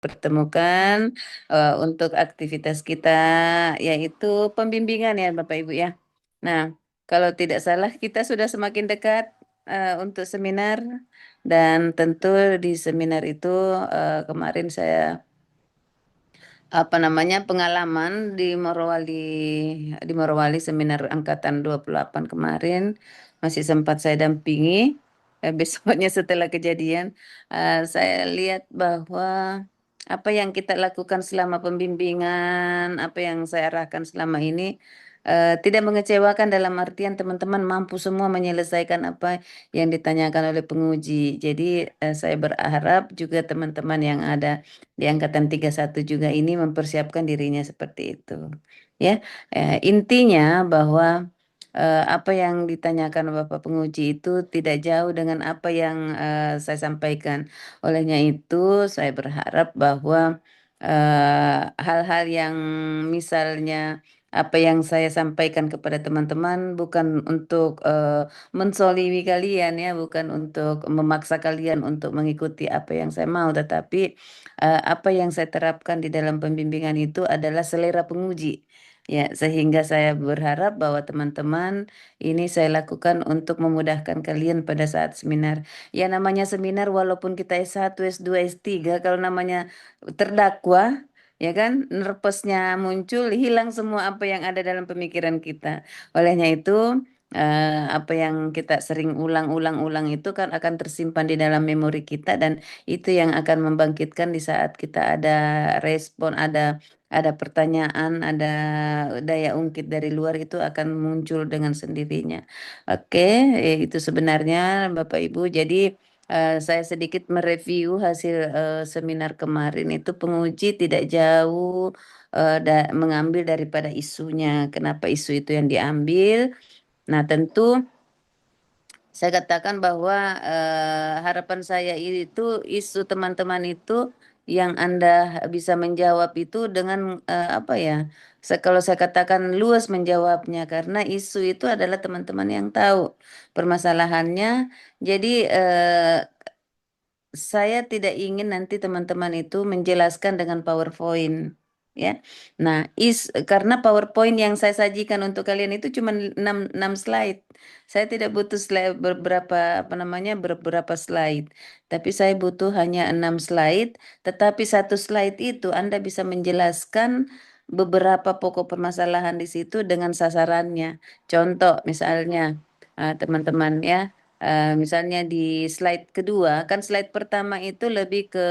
pertemukan untuk aktivitas kita yaitu pembimbingan ya Bapak Ibu ya. Nah, kalau tidak salah kita sudah semakin dekat untuk seminar dan tentu di seminar itu kemarin saya pengalaman di Morowali seminar angkatan 28 kemarin masih sempat saya dampingi. Besoknya setelah kejadian saya lihat bahwa apa yang kita lakukan selama pembimbingan, apa yang saya arahkan selama ini tidak mengecewakan dalam artian teman-teman mampu semua menyelesaikan apa yang ditanyakan oleh penguji. Jadi saya berharap juga teman-teman yang ada di angkatan 31 juga ini mempersiapkan dirinya seperti itu. Ya, intinya bahwa apa yang ditanyakan Bapak penguji itu tidak jauh dengan apa yang saya sampaikan. Olehnya itu, saya berharap bahwa hal-hal yang misalnya apa yang saya sampaikan kepada teman-teman bukan untuk menzolimi kalian ya, bukan untuk memaksa kalian untuk mengikuti apa yang saya mau, tetapi apa yang saya terapkan di dalam pembimbingan itu adalah selera penguji. Ya, sehingga saya berharap bahwa teman-teman ini saya lakukan untuk memudahkan kalian pada saat seminar. Ya namanya seminar walaupun kita S1, S2, S3, kalau namanya terdakwa, ya kan, nerpesnya muncul, hilang semua apa yang ada dalam pemikiran kita. Olehnya itu, apa yang kita sering ulang-ulang-ulang itu kan akan tersimpan di dalam memori kita dan itu yang akan membangkitkan di saat kita ada respon, ada pertanyaan, ada daya ungkit dari luar itu akan muncul dengan sendirinya. Oke, itu sebenarnya Bapak Ibu. Jadi saya sedikit mereview hasil seminar kemarin itu penguji tidak jauh mengambil daripada isunya. Kenapa isu itu yang diambil? Nah, tentu saya katakan bahwa harapan saya itu isu teman-teman itu yang Anda bisa menjawab itu dengan apa ya? Kalau saya katakan luas menjawabnya karena isu itu adalah teman-teman yang tahu permasalahannya. Jadi saya tidak ingin nanti teman-teman itu menjelaskan dengan PowerPoint, ya. Nah, karena PowerPoint yang saya sajikan untuk kalian itu cuma 6 slide. Saya tidak butuh slide beberapa slide, tapi saya butuh hanya 6 slide, tetapi satu slide itu Anda bisa menjelaskan beberapa pokok permasalahan di situ dengan sasarannya. Contoh misalnya, teman-teman ya. Misalnya di slide kedua, kan slide pertama itu lebih ke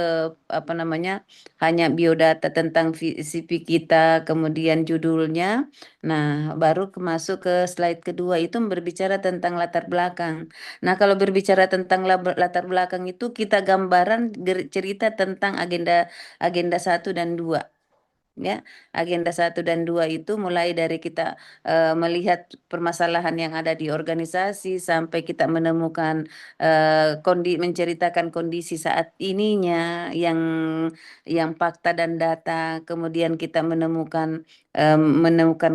apa namanya, hanya biodata tentang CV kita, kemudian judulnya. Nah, baru masuk ke slide kedua itu berbicara tentang latar belakang. Nah, kalau berbicara tentang latar belakang itu kita gambaran cerita tentang agenda agenda 1 dan 2. Ya, agenda 1 dan 2 itu mulai dari kita melihat permasalahan yang ada di organisasi sampai kita menemukan menceritakan kondisi saat ininya yang fakta dan data, kemudian kita menemukan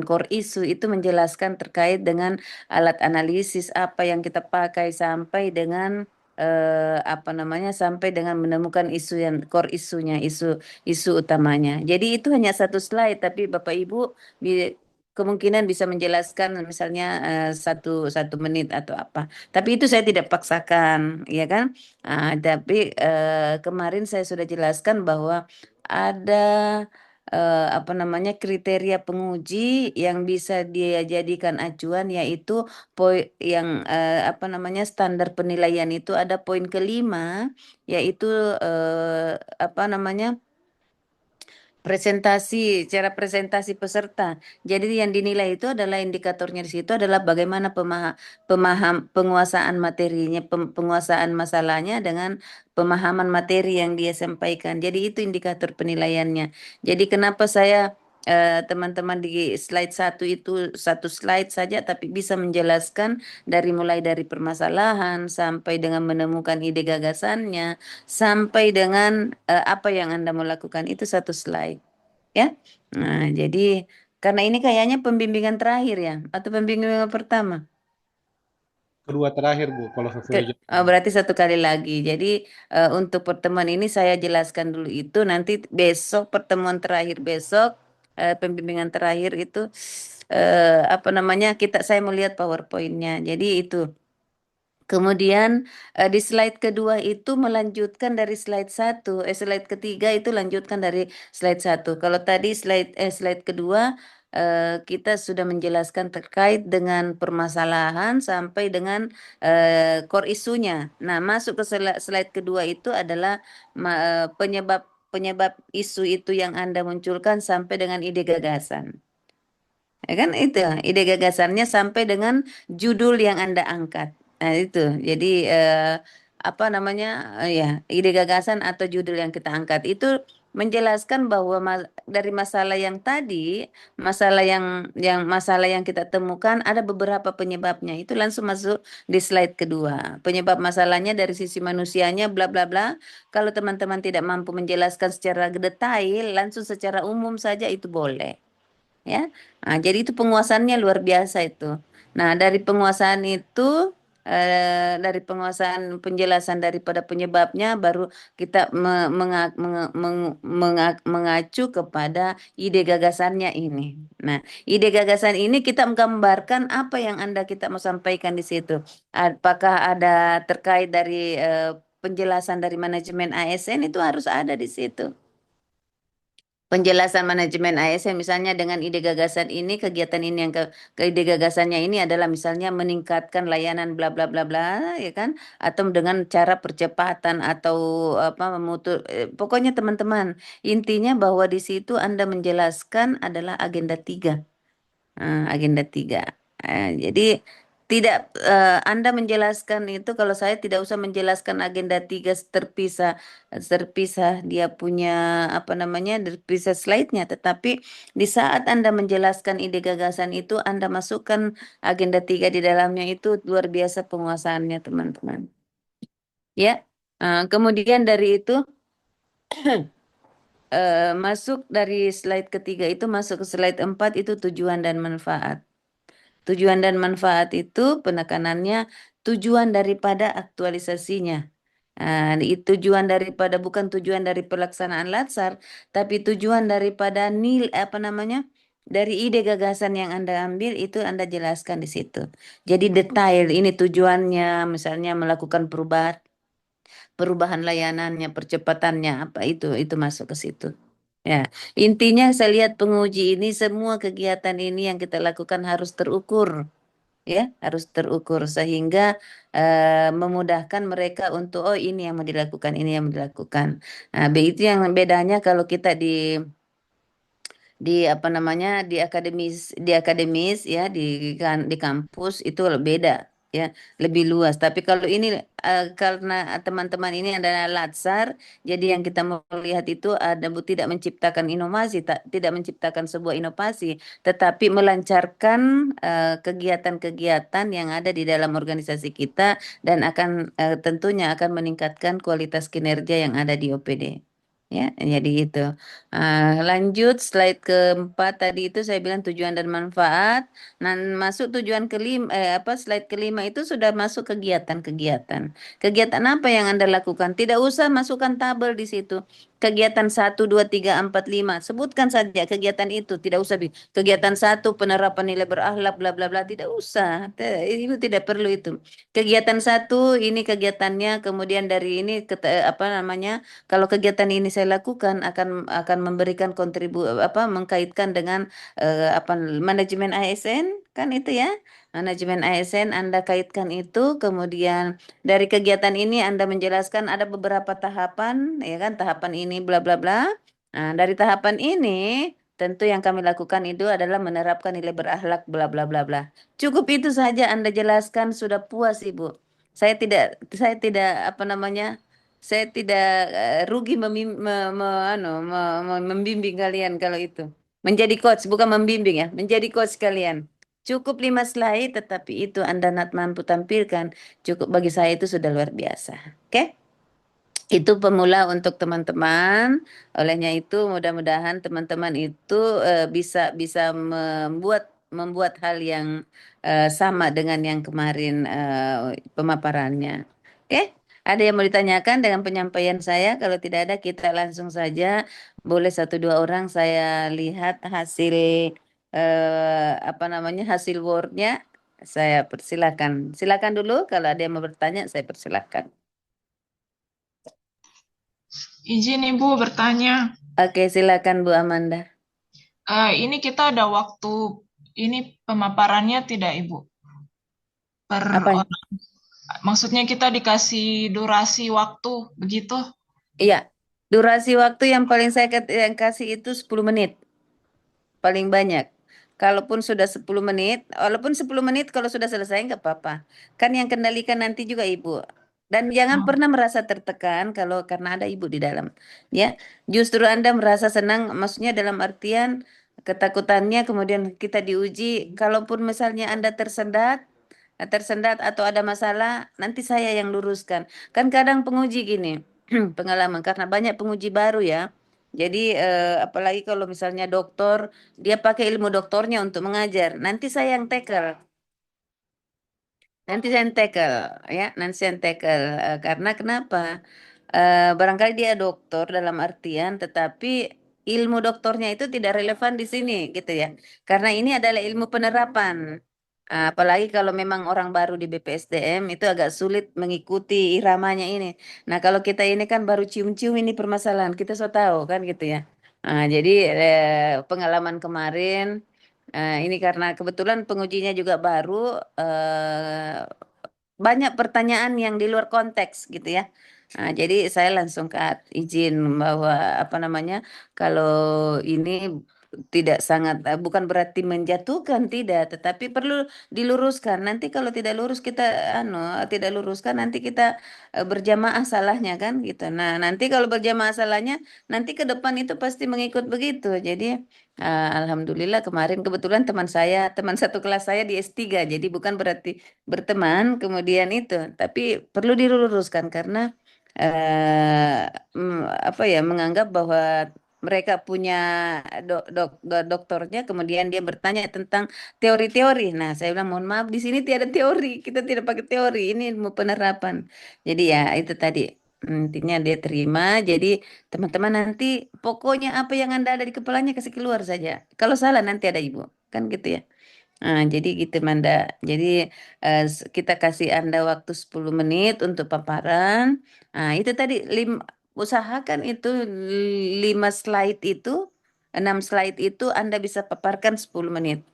core issue itu menjelaskan terkait dengan alat analisis apa yang kita pakai sampai dengan sampai dengan menemukan isu yang core isunya, isu utamanya. Jadi itu hanya satu slide, tapi Bapak Ibu kemungkinan bisa menjelaskan misalnya satu satu menit atau apa. Tapi itu saya tidak paksakan, ya kan? Tapi kemarin saya sudah jelaskan bahwa ada kriteria penguji yang bisa dia jadikan acuan yaitu poin yang standar penilaian itu ada poin kelima yaitu eh, apa namanya cara presentasi peserta. Jadi yang dinilai itu adalah indikatornya di situ adalah bagaimana penguasaan materinya, penguasaan masalahnya dengan pemahaman materi yang dia sampaikan. Jadi itu indikator penilaiannya. Jadi kenapa saya teman-teman di slide satu itu satu slide saja tapi bisa menjelaskan mulai dari permasalahan sampai dengan menemukan ide gagasannya sampai dengan apa yang Anda mau lakukan itu satu slide, ya. Nah, jadi karena ini kayaknya pembimbingan terakhir ya, atau pembimbingan pertama. kedua terakhir Bu, kalau sesuai jadwal. Berarti satu kali lagi. Jadi untuk pertemuan ini saya jelaskan dulu itu. Nanti besok pertemuan terakhir besok pembimbingan terakhir itu apa namanya saya mau lihat PowerPoint-nya. Jadi itu. Kemudian di slide kedua itu melanjutkan dari slide satu, slide ketiga itu lanjutkan dari slide satu. Kalau tadi slide kedua kita sudah menjelaskan terkait dengan permasalahan sampai dengan core isunya. Nah, masuk ke slide kedua itu adalah penyebab penyebab isu itu yang Anda munculkan sampai dengan ide gagasan. Ya kan itu ide gagasannya sampai dengan judul yang Anda angkat. Nah, itu. Jadi apa namanya? Ya, ide gagasan atau judul yang kita angkat itu menjelaskan bahwa dari masalah yang tadi, masalah yang kita temukan ada beberapa penyebabnya. Itu langsung masuk di slide kedua. Penyebab masalahnya dari sisi manusianya bla bla bla. Kalau teman-teman tidak mampu menjelaskan secara detail, langsung secara umum saja itu boleh ya. Nah, jadi itu penguasaannya luar biasa itu. Nah, dari penguasaan penjelasan daripada penyebabnya baru kita mengacu kepada ide gagasannya ini. Nah, ide gagasan ini kita menggambarkan apa yang kita mau sampaikan di situ. Apakah ada terkait dari penjelasan dari manajemen ASN itu harus ada di situ. Penjelasan manajemen ASN misalnya dengan ide gagasan ini, kegiatan ini ke ide gagasannya ini adalah misalnya meningkatkan layanan bla bla bla bla ya kan, atau dengan cara percepatan atau apa pokoknya teman-teman intinya bahwa di situ Anda menjelaskan adalah agenda 3. Agenda 3. Jadi tidak Anda menjelaskan itu kalau saya tidak usah menjelaskan agenda 3 terpisah terpisah dia punya apa namanya terpisah slide-nya, tetapi di saat Anda menjelaskan ide gagasan itu Anda masukkan agenda 3 di dalamnya itu luar biasa penguasaannya teman-teman. Ya. Kemudian dari itu masuk dari slide ketiga itu masuk ke slide 4 itu tujuan dan manfaat. Tujuan dan manfaat itu penekanannya tujuan daripada aktualisasinya. Tujuan daripada bukan tujuan dari pelaksanaan latsar, tapi tujuan daripada apa namanya? Dari ide gagasan yang Anda ambil itu Anda jelaskan di situ. Jadi detail ini tujuannya, misalnya melakukan perubahan layanannya, percepatannya apa itu masuk ke situ. Ya, intinya saya lihat penguji ini semua kegiatan ini yang kita lakukan harus terukur, ya, harus terukur sehingga memudahkan mereka untuk oh ini yang mau dilakukan, ini yang mau dilakukan. Nah, itu yang bedanya kalau kita di apa namanya di akademis ya di kampus itu beda ya lebih luas tapi kalau ini karena teman-teman ini adalah latsar jadi yang kita mau lihat itu ada tidak menciptakan inovasi tidak menciptakan sebuah inovasi tetapi melancarkan kegiatan-kegiatan yang ada di dalam organisasi kita dan akan tentunya akan meningkatkan kualitas kinerja yang ada di OPD. Ya, jadi itu. Lanjut slide keempat tadi itu saya bilang tujuan dan manfaat. Nah, masuk tujuan kelima, slide kelima itu sudah masuk kegiatan-kegiatan. Kegiatan apa yang Anda lakukan? Tidak usah masukkan tabel di situ. Kegiatan 1, 2, 3, 4, 5. Sebutkan saja kegiatan itu. Tidak usah kegiatan 1 penerapan nilai berakhlak bla bla bla. Tidak usah. Itu tidak perlu itu. Kegiatan 1 ini kegiatannya, kemudian dari ini apa namanya? Kalau kegiatan ini saya lakukan akan memberikan mengkaitkan dengan apa manajemen ASN kan itu ya. Manajemen ASN Anda kaitkan itu, kemudian dari kegiatan ini Anda menjelaskan ada beberapa tahapan ya kan, tahapan ini bla bla bla. Nah, dari tahapan ini tentu yang kami lakukan itu adalah menerapkan nilai berakhlak bla bla bla bla. Cukup itu saja Anda jelaskan sudah puas Ibu. Saya tidak apa namanya saya tidak rugi membimbing kalian kalau itu. Menjadi coach, bukan membimbing ya. Menjadi coach kalian. Cukup 5 slide, tetapi itu Anda mampu tampilkan. Cukup bagi saya itu sudah luar biasa. Oke? Itu pemula untuk teman-teman. Olehnya itu mudah-mudahan teman-teman itu bisa bisa membuat membuat hal yang sama dengan yang kemarin pemaparannya. Oke, ada yang mau ditanyakan dengan penyampaian saya? Kalau tidak ada, kita langsung saja. Boleh satu dua orang saya lihat hasil apa namanya hasil Word-nya. Saya persilakan. Silakan dulu kalau ada yang mau bertanya, saya persilakan. Izin Ibu bertanya. Oke, silakan Bu Amanda. Ini kita ada waktu, ini pemaparannya tidak Ibu? Per Apa? orang. Maksudnya kita dikasih durasi waktu, begitu? Iya, durasi waktu yang paling saya yang kasih itu 10 menit. Paling banyak. Kalaupun sudah 10 menit, walaupun 10 menit kalau sudah selesai nggak apa-apa. Kan yang kendalikan nanti juga ibu. Dan jangan Oh, pernah merasa tertekan kalau karena ada ibu di dalam. Ya, justru Anda merasa senang, maksudnya dalam artian ketakutannya kemudian kita diuji. Kalaupun misalnya Anda tersendat atau ada masalah, nanti saya yang luruskan. Kan kadang penguji gini, pengalaman karena banyak penguji baru ya. Jadi apalagi kalau misalnya dokter, dia pakai ilmu doktornya untuk mengajar. Nanti saya yang tackle. Nanti saya yang tackle, ya. Nanti saya yang tackle. Karena kenapa? Barangkali dia dokter dalam artian, tetapi ilmu doktornya itu tidak relevan di sini, gitu ya. Karena ini adalah ilmu penerapan. Apalagi kalau memang orang baru di BPSDM itu agak sulit mengikuti iramanya ini. Nah, kalau kita ini kan baru cium-cium ini permasalahan, kita so tahu kan gitu ya. Jadi pengalaman kemarin ini karena kebetulan pengujinya juga baru, banyak pertanyaan yang di luar konteks gitu ya. Jadi saya langsung izin bahwa apa namanya, kalau ini tidak sangat bukan berarti menjatuhkan tidak, tetapi perlu diluruskan. Nanti kalau tidak lurus kita anu tidak luruskan nanti kita berjamaah salahnya kan gitu. Nah, nanti kalau berjamaah salahnya nanti ke depan itu pasti mengikut begitu. Jadi alhamdulillah kemarin kebetulan teman satu kelas saya di S3, jadi bukan berarti berteman kemudian itu, tapi perlu diluruskan karena apa ya menganggap bahwa mereka punya doktornya, kemudian dia bertanya tentang teori-teori. Nah, saya bilang mohon maaf di sini tiada teori, kita tidak pakai teori, ini ilmu penerapan. Jadi ya itu tadi intinya dia terima. Jadi teman-teman nanti pokoknya apa yang Anda ada di kepalanya kasih keluar saja. Kalau salah nanti ada ibu, kan gitu ya. Jadi gitu Manda. Jadi kita kasih Anda waktu 10 menit untuk paparan. Itu tadi usahakan itu 5 slide itu, 6 slide itu Anda bisa paparkan 10 menit.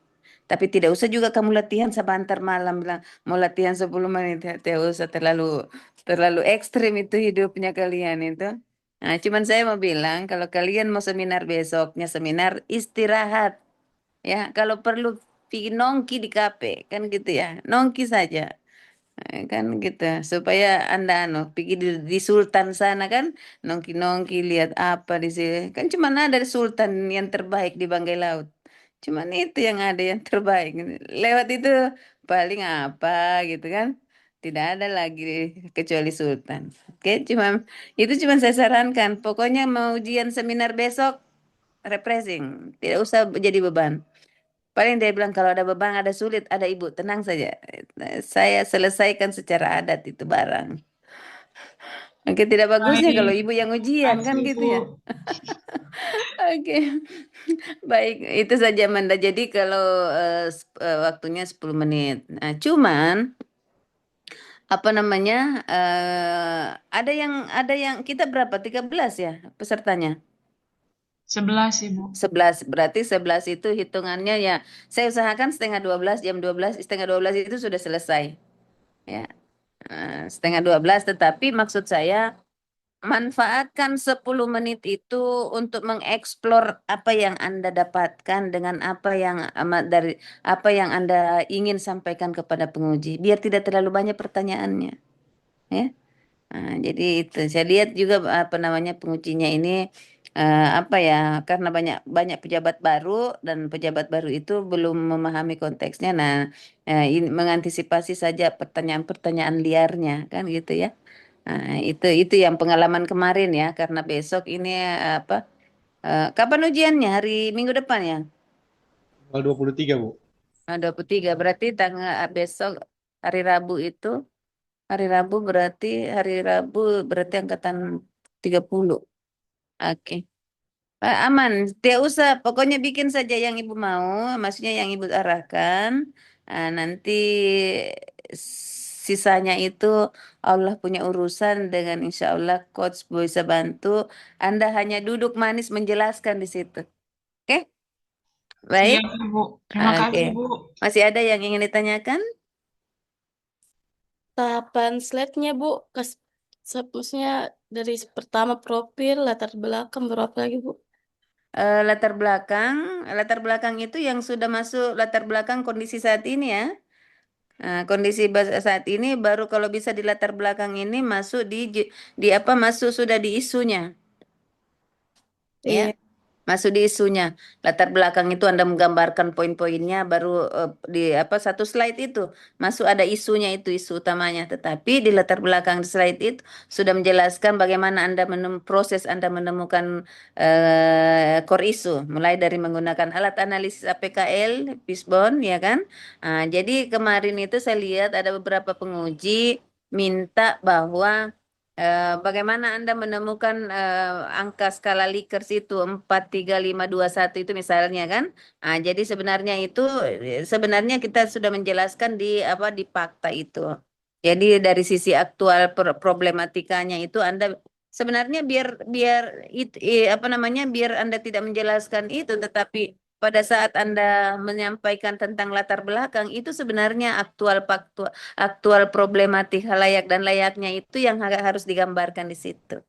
Tapi tidak usah juga kamu latihan sebentar malam bilang mau latihan 10 menit. Tidak usah terlalu terlalu ekstrim itu hidupnya kalian itu. Cuman saya mau bilang kalau kalian mau seminar besoknya seminar istirahat. Ya, kalau perlu pergi nongki di kafe, kan gitu ya. Nongki saja. Kan gitu. Supaya Anda pergi di Sultan sana kan, nongki-nongki lihat apa di sini. Kan cuma ada Sultan yang terbaik di Banggai Laut. Cuman itu yang ada yang terbaik. Lewat itu paling apa gitu kan. Tidak ada lagi kecuali Sultan. Oke, itu cuma saya sarankan. Pokoknya mau ujian seminar besok refreshing, tidak usah jadi beban. Paling dia bilang kalau ada beban, ada sulit, ada ibu, tenang saja. Saya selesaikan secara adat itu barang. Oke, tidak bagusnya kalau baik. ibu yang ujian kan Makasih gitu Bu. ya. Oke, baik itu saja Manda. Jadi kalau waktunya 10 menit. Nah, cuman apa namanya? Ada yang kita berapa? 13 ya pesertanya. 11 Ibu. 11 berarti 11 itu hitungannya ya. Saya usahakan setengah 12 jam 12 setengah 12 itu sudah selesai. Ya, setengah 12 tetapi maksud saya manfaatkan 10 menit itu untuk mengeksplor apa yang Anda dapatkan dengan apa yang dari apa yang Anda ingin sampaikan kepada penguji biar tidak terlalu banyak pertanyaannya ya. Jadi itu saya lihat juga apa namanya pengujinya ini apa ya karena banyak banyak pejabat baru dan pejabat baru itu belum memahami konteksnya. Nah, ini mengantisipasi saja pertanyaan-pertanyaan liarnya kan gitu ya. Itu yang pengalaman kemarin ya karena besok ini apa kapan ujiannya? Hari Minggu depan ya? Tanggal 23, Bu. 23 berarti tanggal besok hari Rabu itu hari Rabu berarti angkatan 30. Oke. Aman, tidak usah. Pokoknya bikin saja yang ibu mau, maksudnya yang ibu arahkan. Nanti sisanya itu Allah punya urusan dengan insya Allah coach bisa bantu. Anda hanya duduk manis menjelaskan di situ. Oke, baik. Siap, Ibu. Terima Oke. kasih, Bu. Masih ada yang ingin ditanyakan? Tahapan slide-nya, Bu. Maksudnya dari pertama profil, latar belakang, berapa lagi, Bu? Latar belakang itu yang sudah masuk latar belakang kondisi saat ini ya. Kondisi saat ini baru kalau bisa di latar belakang ini masuk di apa masuk sudah di isunya ya. Iya. Masuk di isunya. Latar belakang itu Anda menggambarkan poin-poinnya baru di apa satu slide itu masuk ada isunya itu isu utamanya. Tetapi di latar belakang slide itu sudah menjelaskan bagaimana Anda proses Anda menemukan core isu mulai dari menggunakan alat analisis APKL, Fishbone ya kan. Jadi kemarin itu saya lihat ada beberapa penguji minta bahwa bagaimana Anda menemukan angka skala Likert itu 43521 itu misalnya kan? Jadi sebenarnya kita sudah menjelaskan di apa di fakta itu. Jadi dari sisi aktual problematikanya itu Anda sebenarnya biar biar apa namanya biar Anda tidak menjelaskan itu, tetapi pada saat Anda menyampaikan tentang latar belakang itu sebenarnya aktual problematik halayak dan layaknya itu yang harus digambarkan di situ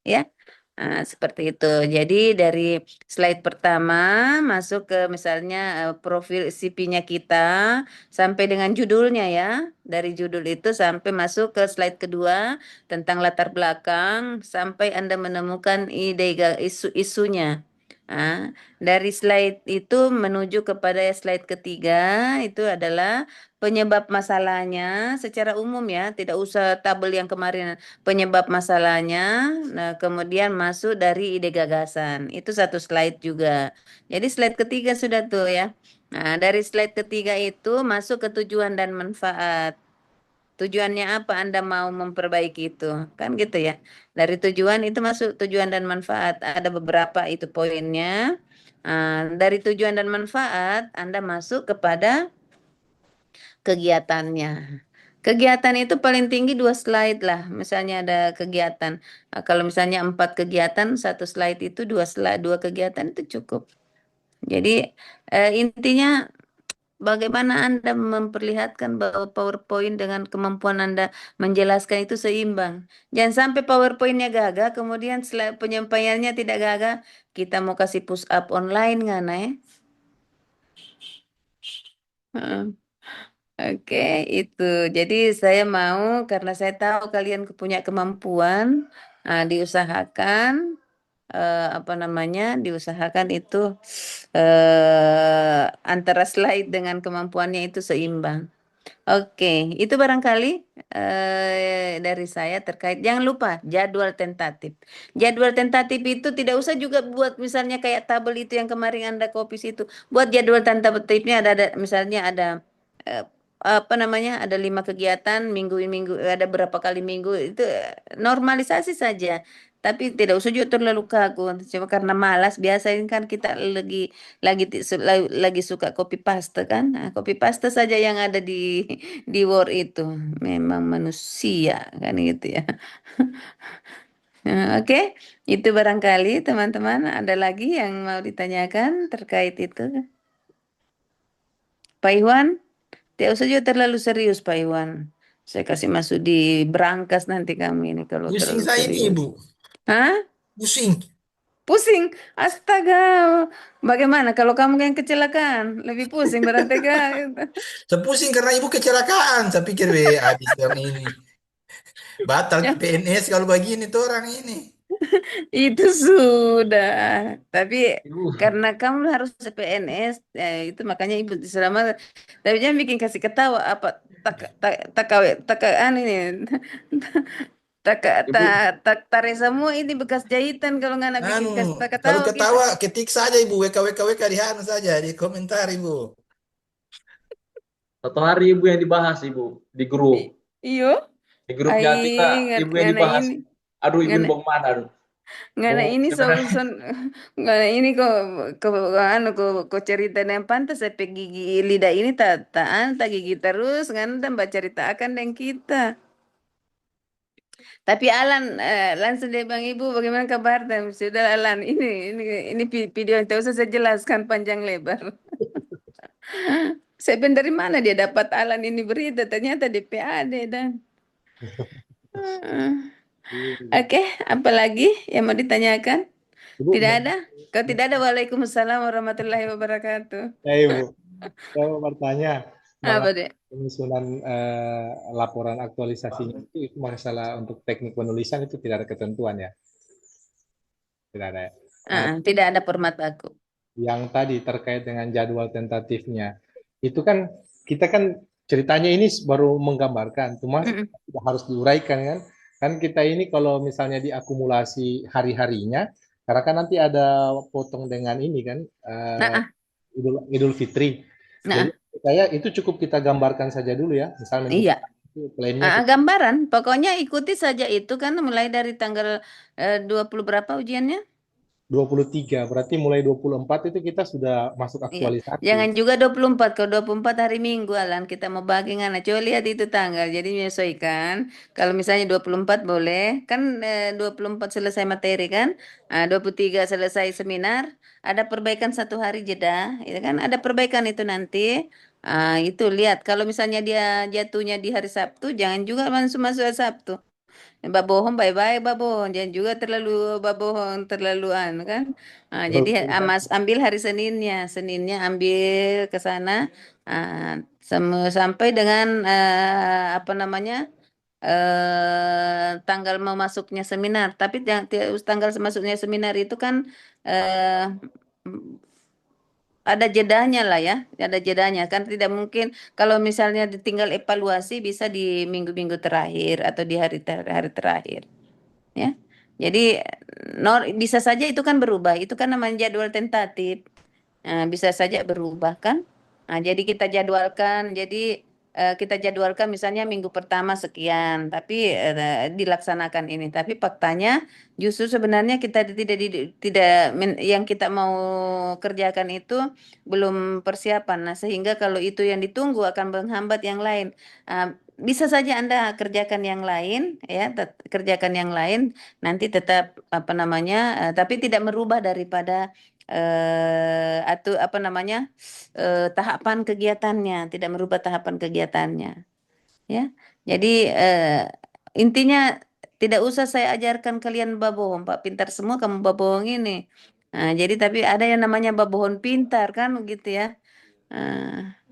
ya. Seperti itu. Jadi dari slide pertama masuk ke misalnya profil CP-nya kita sampai dengan judulnya ya. Dari judul itu sampai masuk ke slide kedua tentang latar belakang sampai Anda menemukan isu-isunya. Dari slide itu menuju kepada slide ketiga itu adalah penyebab masalahnya secara umum ya, tidak usah tabel yang kemarin penyebab masalahnya. Nah, kemudian masuk dari ide gagasan. Itu satu slide juga. Jadi slide ketiga sudah tuh ya. Nah, dari slide ketiga itu masuk ke tujuan dan manfaat. Tujuannya apa Anda mau memperbaiki itu? Kan gitu ya. Dari tujuan itu masuk tujuan dan manfaat. Ada beberapa itu poinnya. Dari tujuan dan manfaat Anda masuk kepada kegiatannya. Kegiatan itu paling tinggi 2 slide lah. Misalnya ada kegiatan. Kalau misalnya 4 kegiatan, satu slide itu 2 kegiatan itu cukup. Jadi intinya bagaimana Anda memperlihatkan bahwa PowerPoint dengan kemampuan Anda menjelaskan itu seimbang. Jangan sampai PowerPoint-nya gagah, kemudian penyampaiannya tidak gagah. Kita mau kasih push up online nggak, Nay? Oke, itu. Jadi saya mau karena saya tahu kalian punya kemampuan, diusahakan apa namanya? Diusahakan itu antara slide dengan kemampuannya itu seimbang. Oke, itu barangkali dari saya terkait. Jangan lupa jadwal tentatif. Jadwal tentatif itu tidak usah juga buat misalnya kayak tabel itu yang kemarin Anda copy situ. Buat jadwal tentatifnya ada misalnya ada eh, apa namanya ada 5 kegiatan minggu ada berapa kali minggu itu normalisasi saja. Tapi tidak usah juga terlalu kaku. Cuma karena malas biasanya kan kita lagi suka copy paste kan. Copy paste saja yang ada di Word itu. Memang manusia kan gitu ya. Oke, itu barangkali teman-teman ada lagi yang mau ditanyakan terkait itu. Pak Iwan, tidak usah juga terlalu serius Pak Iwan. Saya kasih masuk di berangkas nanti kami ini kalau Pusing terlalu saya ini, serius. Ibu. Hah? Pusing. Pusing? Astaga. Bagaimana kalau kamu yang kecelakaan? Lebih pusing berarti kan? Saya pusing karena Ibu kecelakaan. Saya pikir, habis yang ini. Batal Ya, PNS kalau begini tuh orang ini. itu sudah. Tapi Ibu, karena kamu harus PNS, itu makanya ibu selama. Tapi jangan bikin kasih ketawa apa tak tak tak tak ini tak Ibu, tak tak tarik semua ini bekas jahitan kalau nggak nak bikin Anu, kasih tak kalau ketawa kita. ketawa ketik saja Ibu, WKWKWK di sana saja di komentar Ibu. Satu hari Ibu yang dibahas Ibu di grup. Iyo, Di grupnya kita ai Ibu yang ngana dibahas. ini, Aduh Ibu ini ngana mau kemana? Aduh. ngana Mau ini sebenarnya ngana ini kok cerita yang pantas efek gigi lidah ini tak gigi terus kan tambah ceritakan dengan kita. Tapi Alan langsung dia Bang Ibu bagaimana kabar? Dan sudah Alan ini video yang tak usah saya jelaskan panjang lebar. Saya dari mana dia dapat Alan ini berita ternyata di PAD dan Oke, apa lagi yang mau ditanyakan? Ibu, Tidak ada? Kalau tidak ada, Waalaikumsalam warahmatullahi wabarakatuh. Ibu, saya mau bertanya Apa mengenai deh? penyusunan laporan aktualisasinya itu masalah untuk teknik penulisan itu tidak ada ketentuan ya, tidak ada. Nah, Tidak ada format baku. yang tadi terkait dengan jadwal tentatifnya, itu kan kita kan ceritanya ini baru menggambarkan, cuma Mm-mm. harus diuraikan kan. Kan kita ini kalau misalnya diakumulasi hari-harinya, karena kan nanti ada potong dengan ini kan, Nah, Idul Fitri. Jadi nah, saya itu cukup kita gambarkan saja dulu ya, misalnya minggu iya. depan itu plannya kita Gambaran, pokoknya ikuti saja itu kan mulai dari tanggal 20 berapa ujiannya? 23, berarti mulai 24 itu kita sudah masuk Iya, aktualisasi. jangan juga 24. Kalau 24 hari Minggu, Alan, kita mau bagi ngana. Coba lihat itu tanggal, jadi menyesuaikan. Kalau misalnya 24 boleh, kan 24 selesai materi kan, 23 selesai seminar, ada perbaikan satu hari jeda, itu kan ada perbaikan itu nanti. Itu lihat, kalau misalnya dia jatuhnya di hari Sabtu, jangan juga langsung masuk hari Sabtu. Babohong baik-baik babohong jangan juga terlalu babohong terlaluan kan. Jadi ambil hari Seninnya ambil ke sana sampai dengan apa namanya tanggal mau masuknya seminar tapi tanggal masuknya seminar itu kan eh, ada jedanya lah ya, ada jedanya kan tidak mungkin kalau misalnya ditinggal evaluasi bisa di minggu-minggu terakhir atau di hari terakhir ya. Jadi bisa saja itu kan berubah, itu kan namanya jadwal tentatif. Bisa saja berubah kan. Jadi kita jadwalkan misalnya minggu pertama sekian, tapi dilaksanakan ini. Tapi faktanya justru sebenarnya kita tidak yang kita mau kerjakan itu belum persiapan. Nah, sehingga kalau itu yang ditunggu akan menghambat yang lain. Bisa saja Anda kerjakan yang lain, ya, kerjakan yang lain, nanti tetap apa namanya, tapi tidak merubah daripada atau apa namanya tahapan kegiatannya, tidak merubah tahapan kegiatannya, ya. Jadi intinya tidak usah saya ajarkan kalian babohong, Pak pintar semua kamu babohong ini. Jadi tapi ada yang namanya babohong pintar kan gitu ya.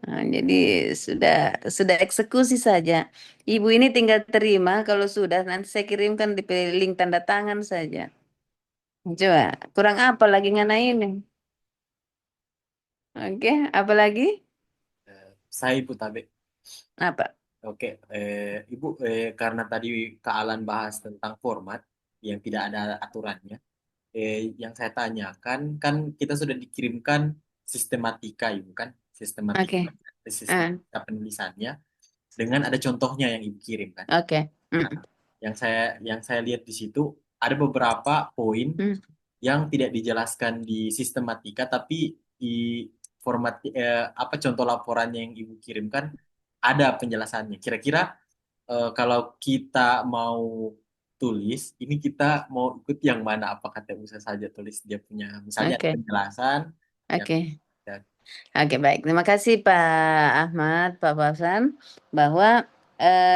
Jadi sudah eksekusi saja. Ibu ini tinggal terima kalau sudah nanti saya kirimkan di link tanda tangan saja. Coba kurang apa lagi ngana ini? Oke, apa lagi? Saya Ibu Tabe. Apa? Oke, Ibu, karena tadi Kak Alan bahas tentang format yang tidak ada aturannya, yang saya tanyakan kan kita sudah dikirimkan sistematika, Ibu kan, Oke. sistematika penulisannya dengan ada contohnya yang Ibu kirim kan. Oke. Yang saya lihat di situ ada beberapa poin yang tidak dijelaskan di sistematika, tapi di format apa contoh laporannya yang Ibu kirimkan ada penjelasannya. Kira-kira kalau kita mau tulis, ini kita mau ikut yang mana? Apakah kita bisa saja tulis dia punya, misalnya ada Oke. penjelasan. Oke. Ya. Oke, baik. Terima kasih Pak Ahmad, Pak Fasan, bahwa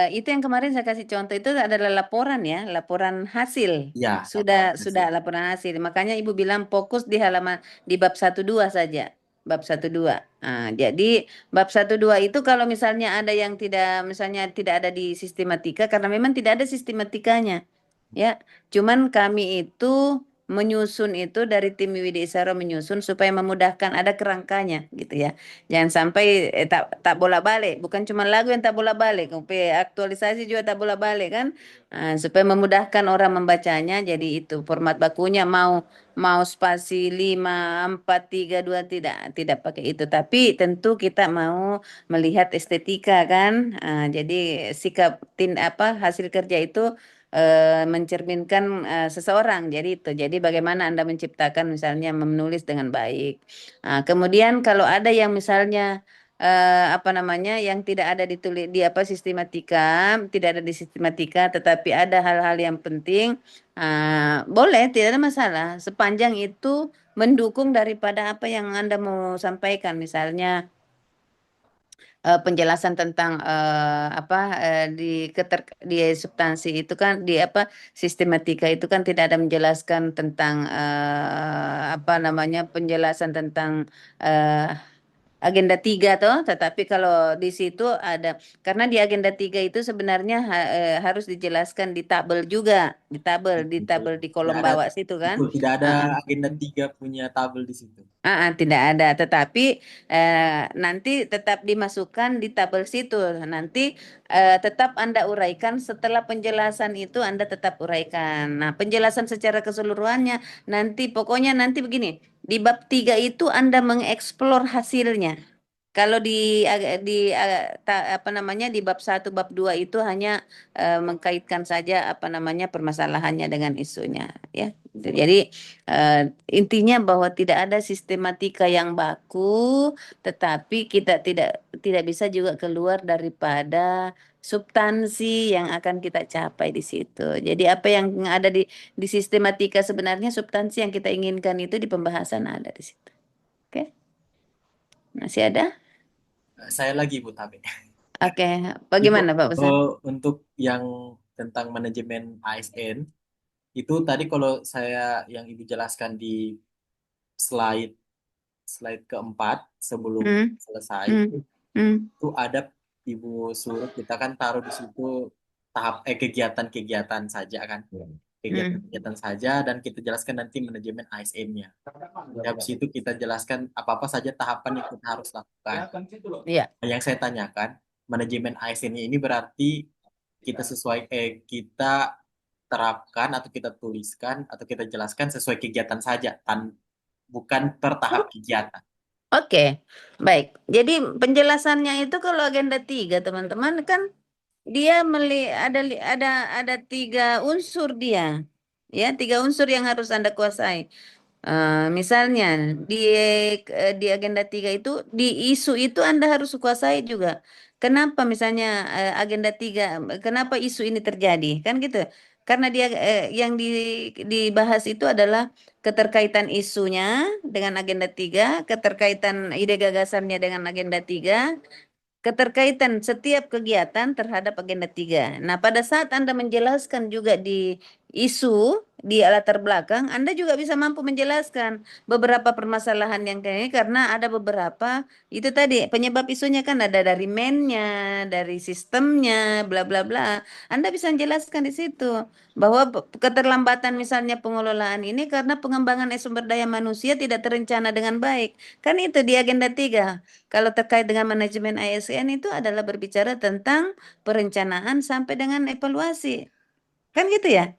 itu yang kemarin saya kasih contoh itu adalah laporan ya, laporan hasil. Ya, Sudah laporan hasil. Makanya Ibu bilang fokus di halaman di bab 1-2 saja. Bab 1-2. Jadi bab 1-2 itu kalau misalnya ada yang misalnya tidak ada di sistematika karena memang tidak ada sistematikanya. Ya, cuman kami itu menyusun itu dari tim Widi Isaro menyusun supaya memudahkan, ada kerangkanya gitu ya. Jangan sampai tak bolak-balik, bukan cuma lagu yang tak bolak-balik, aktualisasi juga tak bolak-balik kan. Supaya memudahkan orang membacanya, jadi itu format bakunya mau spasi 5, 4, 3, 2 tidak pakai itu. Tapi tentu kita mau melihat estetika kan. Jadi sikap hasil kerja itu mencerminkan seseorang. Jadi itu. Jadi bagaimana Anda menciptakan misalnya menulis dengan baik. Kemudian kalau ada yang misalnya yang tidak ada ditulis di sistematika, tidak ada di sistematika, tetapi ada hal-hal yang penting, boleh, tidak ada masalah sepanjang itu mendukung daripada apa yang Anda mau sampaikan. Misalnya penjelasan tentang di substansi itu kan sistematika itu kan tidak ada menjelaskan tentang penjelasan tentang agenda 3 toh, tetapi kalau di situ ada, karena di agenda 3 itu sebenarnya harus dijelaskan di tabel juga, di tabel di kolom Tidak ada, bawah situ kan. betul, tidak ada agenda 3 punya tabel di situ. Tidak ada, tetapi nanti tetap dimasukkan di tabel situ. Nanti tetap Anda uraikan setelah penjelasan itu, Anda tetap uraikan. Nah, penjelasan secara keseluruhannya nanti pokoknya nanti begini, di bab 3 itu Anda mengeksplor hasilnya. Kalau di bab 1, bab 2 itu hanya mengkaitkan saja permasalahannya dengan isunya ya. Jadi intinya bahwa tidak ada sistematika yang baku, tetapi kita tidak bisa juga keluar daripada substansi yang akan kita capai di situ. Jadi apa yang ada di sistematika sebenarnya substansi yang kita inginkan itu di pembahasan ada di situ. Oke? Masih ada? Saya lagi Bu Tabe. Oke, bagaimana Pak Besar? Untuk yang tentang manajemen ASN, itu tadi kalau saya yang Ibu jelaskan di slide keempat sebelum selesai, itu ada Ibu suruh kita kan taruh di situ kegiatan-kegiatan saja kan. Kegiatan-kegiatan saja, dan kita jelaskan nanti manajemen ASN-nya. Habis itu kita jelaskan apa-apa saja tahapan yang kita harus lakukan. Iya. Yang saya tanyakan, manajemen ASN-nya ini berarti kita terapkan atau kita tuliskan atau kita jelaskan sesuai kegiatan saja, bukan per tahap kegiatan. Oke, baik. Jadi penjelasannya itu kalau agenda 3 teman-teman kan dia ada 3 unsur dia. Ya, 3 unsur yang harus Anda kuasai. Misalnya di agenda 3 itu, di isu itu Anda harus kuasai juga. Kenapa misalnya agenda 3, kenapa isu ini terjadi? Kan gitu. Karena dia yang dibahas itu adalah keterkaitan isunya dengan agenda 3, keterkaitan ide gagasannya dengan agenda 3, keterkaitan setiap kegiatan terhadap agenda 3. Nah, pada saat Anda menjelaskan juga di isu, di latar belakang, Anda juga bisa mampu menjelaskan beberapa permasalahan yang kayak ini, karena ada beberapa, itu tadi, penyebab isunya kan ada dari man-nya, dari sistemnya, bla bla bla. Anda bisa menjelaskan di situ, bahwa keterlambatan misalnya pengelolaan ini karena pengembangan sumber daya manusia tidak terencana dengan baik. Kan itu di agenda 3. Kalau terkait dengan manajemen ASN itu adalah berbicara tentang perencanaan sampai dengan evaluasi. Kan gitu ya?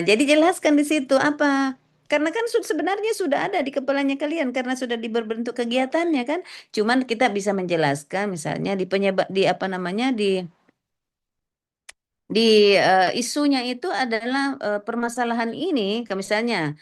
Jadi jelaskan di situ apa. Karena kan sebenarnya sudah ada di kepalanya kalian karena sudah berbentuk kegiatannya kan. Cuman kita bisa menjelaskan misalnya di isunya itu adalah permasalahan ini, misalnya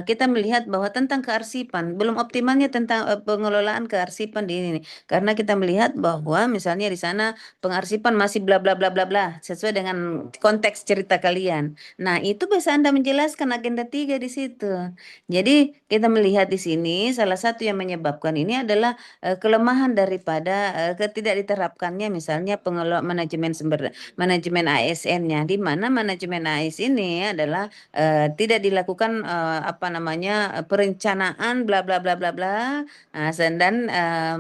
kita melihat bahwa tentang kearsipan, belum optimalnya tentang pengelolaan kearsipan di ini. Karena kita melihat bahwa misalnya di sana pengarsipan masih bla bla bla bla bla, sesuai dengan konteks cerita kalian. Nah, itu bisa Anda menjelaskan agenda 3 di situ. Jadi kita melihat di sini salah satu yang menyebabkan ini adalah kelemahan daripada ketidak diterapkannya misalnya manajemen ASN-nya, di mana manajemen ASN ini adalah tidak dilakukan apa namanya perencanaan bla bla bla bla bla. Dan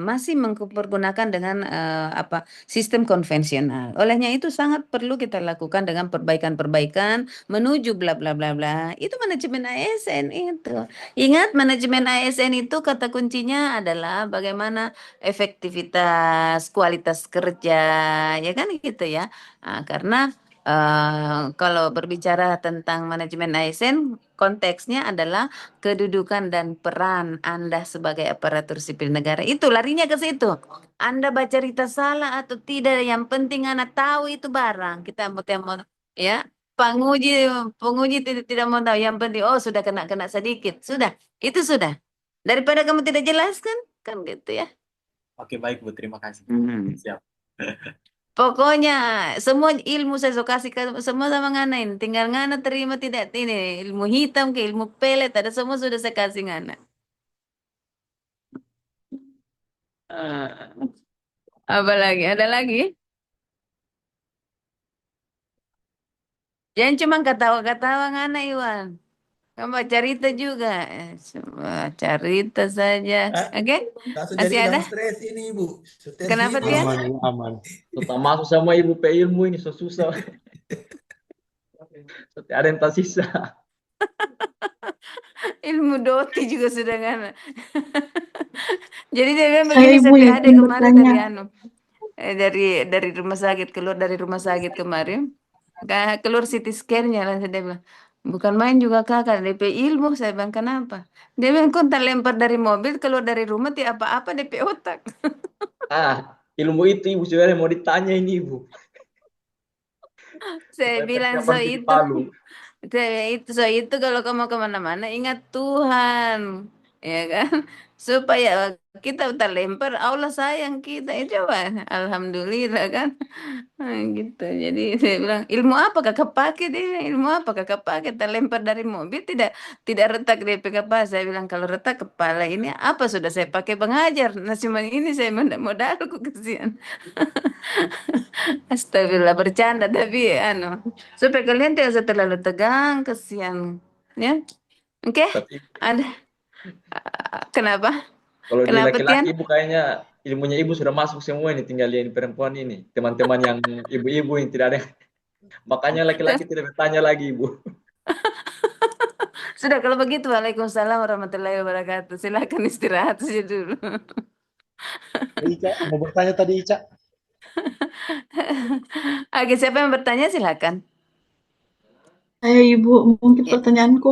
masih mempergunakan dengan apa sistem konvensional. Olehnya itu sangat perlu kita lakukan dengan perbaikan-perbaikan menuju bla bla bla bla. Itu manajemen ASN itu. Ingat, manajemen ASN itu kata kuncinya adalah bagaimana efektivitas, kualitas kerja, ya kan gitu ya. Karena kalau berbicara tentang manajemen ASN, konteksnya adalah kedudukan dan peran Anda sebagai aparatur sipil negara. Itu larinya ke situ. Anda baca cerita salah atau tidak, yang penting Anda tahu itu barang. Kita mau ya. Penguji penguji tidak mau tahu. Yang penting sudah kena sedikit. Sudah, itu sudah. Daripada kamu tidak jelaskan, kan gitu ya. Oke, baik Bu, terima kasih. Siap. Pokoknya semua ilmu saya suka kasih semua sama Ngana ini. Tinggal Ngana terima tidak ini ilmu hitam ke ilmu pelet, ada semua sudah saya kasih Ngana. Apa lagi? Ada lagi? Jangan cuma ketawa-ketawa Ngana Iwan. Kamu cerita juga. Cuma cerita saja. Oke? Langsung Masih jadi ada? kamu stres ini, Ibu. Stres Kenapa ini. dia? Aman, aman. Tetap masuk sama ibu pe ilmu ini susah. Ada yang tak sisa. Ilmu doti juga sudah Ngana. Jadi dia bilang Saya begini, Ibu saya ada izin kemarin bertanya. dari rumah sakit, keluar dari rumah sakit kemarin. Keluar CT scan-nya lah, dia bilang. Bukan main juga kakak, DP ilmu. Saya bilang kenapa? Dia bilang kok tak lempar dari mobil, keluar dari rumah tidak apa-apa DP otak. Ilmu itu ibu sebenarnya mau ditanya ini ibu. Saya Supaya bilang persiapan di Palu. itu kalau kamu kemana-mana ingat Tuhan, ya kan? Supaya kita tak lempar, Allah sayang kita. Coba, alhamdulillah kan. Gitu. Jadi saya bilang, ilmu apa kakak pakai? Dia bilang, ilmu apa kakak pakai? Terlempar dari mobil, tidak retak di kepala. Saya bilang, kalau retak kepala ini apa sudah saya pakai pengajar? Nah cuma ini saya modalku kesian. Astagfirullah, bercanda tapi supaya kalian tidak usah terlalu tegang, kesian. Ya, oke? Tapi Ada kenapa? kalau di Kenapa Tian? laki-laki ibu kayaknya ilmunya ibu sudah masuk semua ini, tinggal yang perempuan ini. Teman-teman yang ibu-ibu yang tidak ada. Makanya laki-laki tidak bertanya lagi ibu. Sudah kalau begitu, Waalaikumsalam warahmatullahi wabarakatuh. Silakan istirahat saja dulu. Ica, mau bertanya tadi Ica? Oke, siapa yang bertanya silakan. Saya Ibu, mungkin Ya. pertanyaanku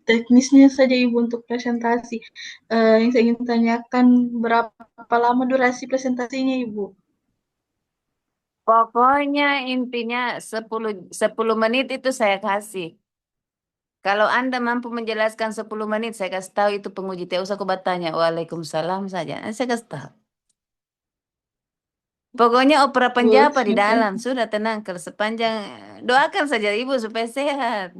teknisnya saja Ibu untuk presentasi. Yang saya ingin tanyakan, berapa lama durasi presentasinya Ibu? Pokoknya intinya 10 menit itu saya kasih. Kalau Anda mampu menjelaskan 10 menit, saya kasih tahu itu penguji. Tidak usah aku bertanya. Waalaikumsalam saja. Saya kasih tahu. Pokoknya opera penjapa di dalam. Sudah tenang. Kalau sepanjang doakan saja Ibu supaya sehat.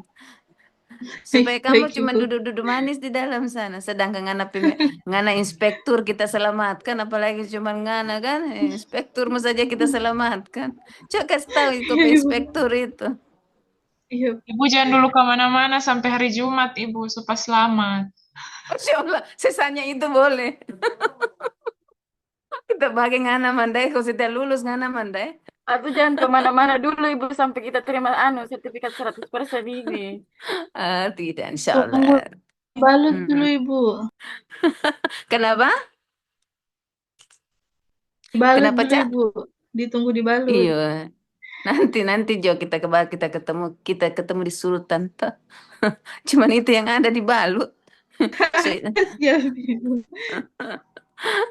Supaya kamu Baik, cuma Ibu. duduk-duduk manis di dalam sana. Sedangkan ngana inspektur kita selamatkan. Apalagi cuma ngana kan. Inspekturmu saja kita selamatkan. Coba kasih tahu itu Iya, Ibu. inspektur itu. Iya. Ibu jangan dulu kemana-mana sampai hari Jumat, Ibu, supaya selamat. Masya Allah, sisanya itu boleh. Kita bagi ngana mandai, kalau sudah lulus ngana mandai. Atau jangan kemana-mana dulu Ibu sampai kita terima sertifikat 100% ini. Tidak, insya Tunggu Allah. balut dulu Ibu. Kenapa? Balut Kenapa, dulu Cak? Ibu. Ditunggu dibalut. Iya. Nanti Jo kita ketemu di Sultan toh. Cuman itu yang ada di balut. Siap Ibu.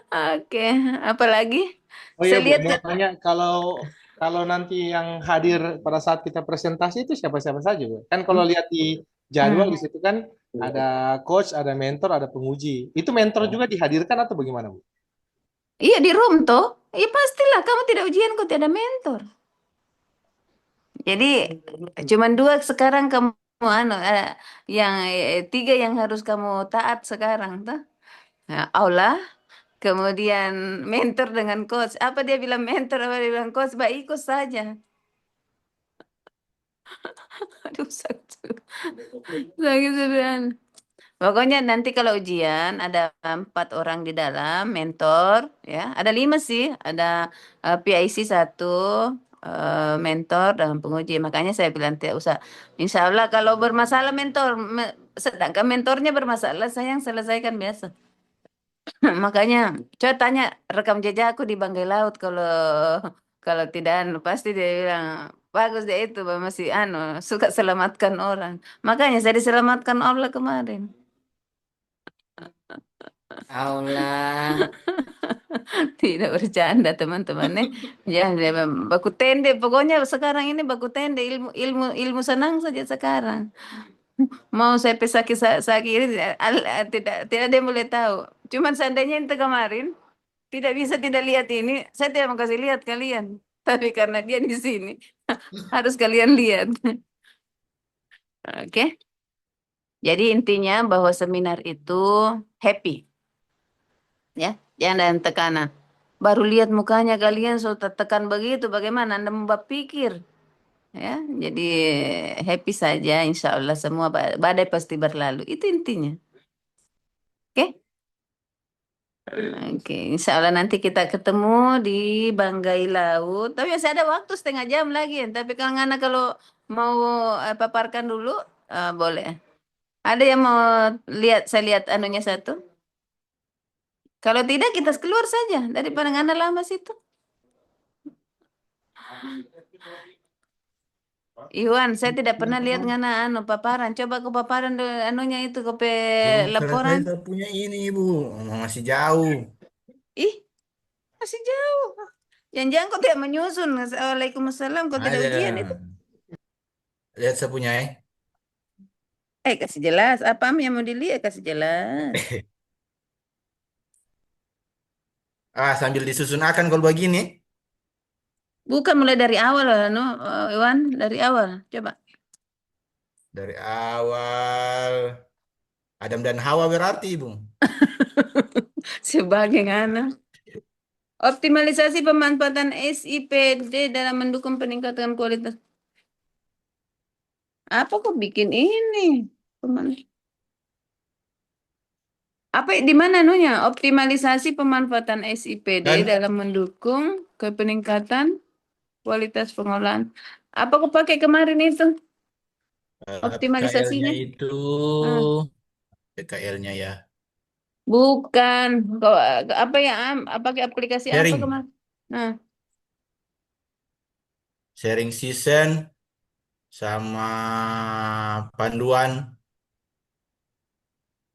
Oke, apalagi? Oh iya Saya Bu, lihat mau tanya kalau nanti yang hadir pada saat kita presentasi itu siapa-siapa saja Bu? Kan kalau lihat di jadwal di situ kan ada coach, ada mentor, ada penguji. Itu mentor juga dihadirkan atau bagaimana Bu? iya di room toh. Iya pastilah kamu tidak ujian kok tidak ada mentor. Jadi cuman 2 sekarang kamu yang 3 yang harus kamu taat sekarang toh. Nah, aula, kemudian mentor dengan coach. Apa dia bilang mentor, apa dia bilang coach, baik ikut saja. Aduh, sakit. Sakit sudah. Pokoknya nanti kalau ujian ada 4 orang di dalam, mentor, ya. Ada 5 sih, ada PIC 1, mentor dan penguji. Makanya saya bilang tidak usah. Insya Allah kalau bermasalah sedangkan mentornya bermasalah, saya yang selesaikan biasa. Makanya coba tanya rekam jejak aku di Banggai Laut kalau kalau tidak pasti dia bilang bagus dia itu masih suka selamatkan orang. Makanya saya diselamatkan Allah kemarin. Allah. Tidak bercanda teman-teman. Ya, baku tende. Pokoknya sekarang ini baku tende ilmu ilmu ilmu senang saja sekarang. Mau saya pesaki sakit tidak ada yang boleh tahu. Cuman seandainya itu kemarin tidak bisa tidak lihat ini, saya tidak mau kasih lihat kalian. Tapi karena dia di sini harus kalian lihat. Oke. Jadi intinya bahwa seminar itu happy. Ya, jangan tekanan. Baru lihat mukanya kalian sudah tekan begitu, bagaimana Anda berpikir? Ya, jadi happy saja, insya Allah semua badai pasti berlalu. Itu intinya. Oke? Oke, insya Allah nanti kita ketemu di Banggai Laut. Tapi masih ada waktu setengah jam lagi. Tapi kalau mau paparkan dulu, boleh. Ada yang mau lihat? Saya lihat anunya satu. Kalau tidak kita keluar saja daripada ngana lama situ. Iwan, saya tidak pernah lihat ngana paparan. Coba ke paparan anunya itu ke Belum, karena laporan. saya punya ini, Ibu. Masih jauh. Ih, masih jauh. Jangan-jangan kau tidak menyusun. Waalaikumsalam, kau tidak ujian itu. Ada. Lihat saya punya, Kasih jelas. Apa yang mau dilihat? Kasih jelas. Sambil disusun akan kalau begini. Bukan mulai dari awal, Iwan. Dari awal. Coba. Dari awal. Adam dan Hawa berarti, Ibu. Sebagai ngana. Optimalisasi pemanfaatan SIPD dalam mendukung peningkatan kualitas. Apa kok bikin ini? Apa di mana anunya? Optimalisasi pemanfaatan SIPD Kan? dalam mendukung peningkatan kualitas pengolahan. Apa kok pakai kemarin itu? Optimalisasinya? PKL-nya itu. PKL-nya ya. Bukan. Apa ya? Pakai aplikasi apa Sharing. kemarin? Nah, Sharing season sama panduan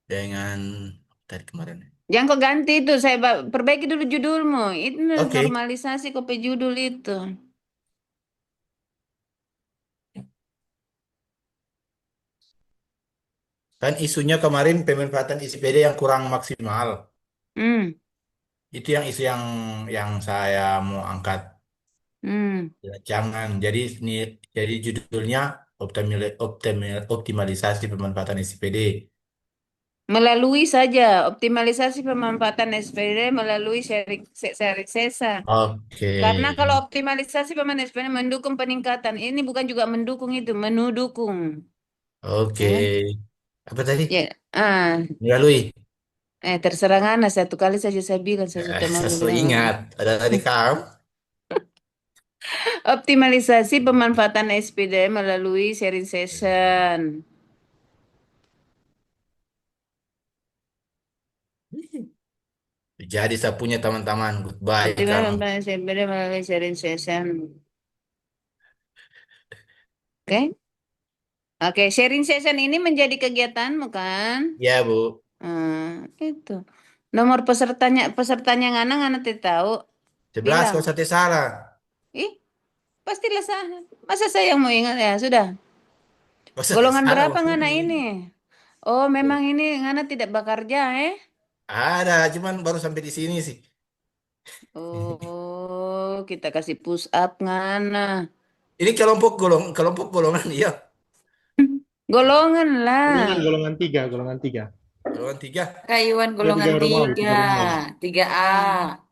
dengan tadi kemarin. jangan kau ganti itu. Saya perbaiki dulu judulmu. Itu Oke. normalisasi kopi judul itu. Kan isunya kemarin pemanfaatan ICPD yang kurang maksimal. Hmm. Itu yang isu yang saya mau angkat. Ya, jangan. Jadi judulnya optimalisasi pemanfaatan ICPD. Melalui saja optimalisasi pemanfaatan SPD melalui sharing sesa. Oke. Karena kalau optimalisasi pemanfaatan SPD mendukung peningkatan, ini bukan juga mendukung itu, menudukung. Oke. Apa tadi? Ya, Melalui. terserah ngana satu kali saja saya bilang saya sudah mau Saya selalu bilang. ingat. Ada tadi kamu. Optimalisasi pemanfaatan SPD melalui sharing session. Jadi saya punya teman-teman. Goodbye kamu. Optimalisasi SPD melalui sharing session. Oke? Oke, sharing session ini menjadi kegiatanmu kan? Ya, Bu. Itu. Nomor pesertanya ngana tidak tahu. 11 Bilang. kalau saya salah. Ih, pastilah salah. Masa saya yang mau ingat ya? Sudah. Masa Golongan salah berapa waktu ngana ini? Oh, memang ini ngana tidak bekerja, Ada, cuman baru sampai di sini sih. Oh, kita kasih push up ngana. Ini kelompok golongan, iya. Golongan lah. Golongan 3, golongan 3. Golongan 3. Kayuan golongan baru mau, itu 3, baru mau. 3A.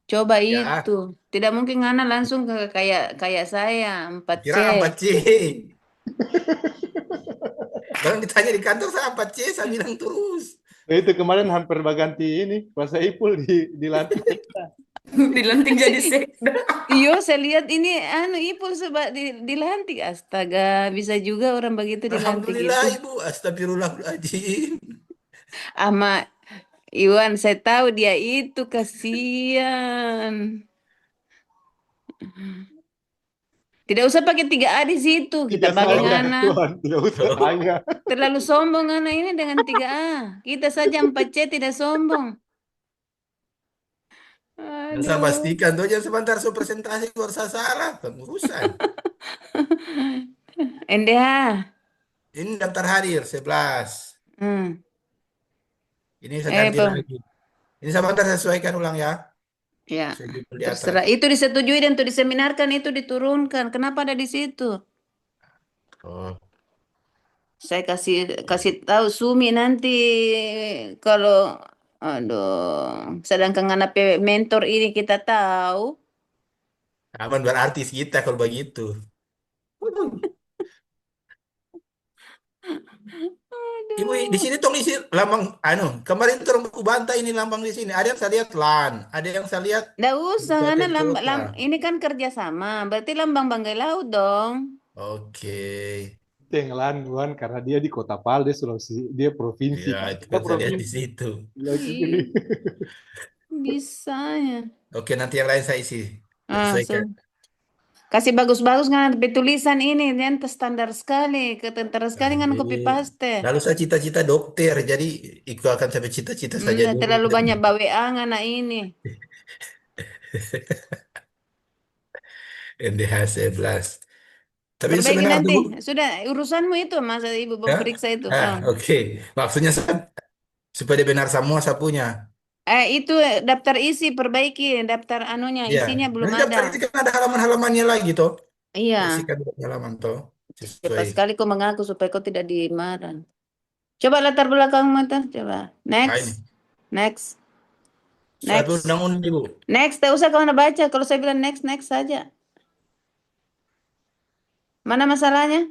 Coba Ya. itu. Tidak mungkin ngana langsung kayak saya 4C. Kira 4C. Orang ditanya di kantor saya apa C, saya bilang terus. Itu kemarin hampir berganti ini, Pak Saipul dilantik. Dilantik jadi sekda. Iyo, saya lihat ini Ipul dilantik. Astaga, bisa juga orang begitu dilantik Alhamdulillah itu. Ibu, astagfirullahaladzim. Ama Iwan, saya tahu dia itu kasihan. Tidak usah pakai 3A di situ. Kita Tidak pakai saya, ngana. Tuhan, tidak usah tanya. Terlalu sombong ngana ini dengan 3A. Kita saja 4C tidak sombong. Dan saya Aduh. pastikan tuh jangan sebentar saya presentasi kalau saya salah, pengurusan. NDH. Ini daftar hadir 11. Hmm. Ini saya ganti Pak. lagi. Ini sebentar saya sesuaikan ulang ya. Ya, Saya jemput di atas. terserah. Itu disetujui dan itu diseminarkan, itu diturunkan. Kenapa ada di situ? Oh, Saya kasih tahu Sumi nanti kalau aduh, sedangkan anak mentor ini kita tahu. aman berarti kita kalau begitu. Ibu di sini tong isi lambang kemarin tuh aku bantah ini lambang di sini. Ada yang saya lihat LAN, ada yang saya lihat Nggak usah, karena kabupaten kota. ini kan kerjasama. Berarti lambang Banggai Laut dong. Oke. Tenggelan Tuhan karena dia di Kota Pal, dia provinsi. Ya, itu Kita kan saya lihat di provinsi. situ. Lagi Iya, bisanya. Oke, nanti yang lain saya isi. Ah, Sesuaikan. kasih bagus-bagus kan tulisan ini yang standar sekali, ketentara sekali kan copy paste. Lalu saya cita-cita dokter, jadi ikut akan sampai cita-cita saja dulu. Terlalu banyak bawean anak ini. NDH 11. Tapi Perbaiki sebenarnya nanti. dulu. Sudah urusanmu itu, masa ibu Ya? periksa itu. Oke. Maksudnya supaya dia benar semua saya punya. Itu daftar isi, perbaiki daftar anunya, Iya. isinya belum Nanti daftar ada. isi kan ada halaman-halamannya lagi toh. Iya. Isikan halaman toh. Cepat Sesuai. sekali kau mengaku supaya kau tidak dimarah. Coba latar belakang mata, coba. Next. Next. Suatu Next. undang-undang Ibu. Next, tak usah kau baca. Kalau saya bilang next, next saja. Mana masalahnya?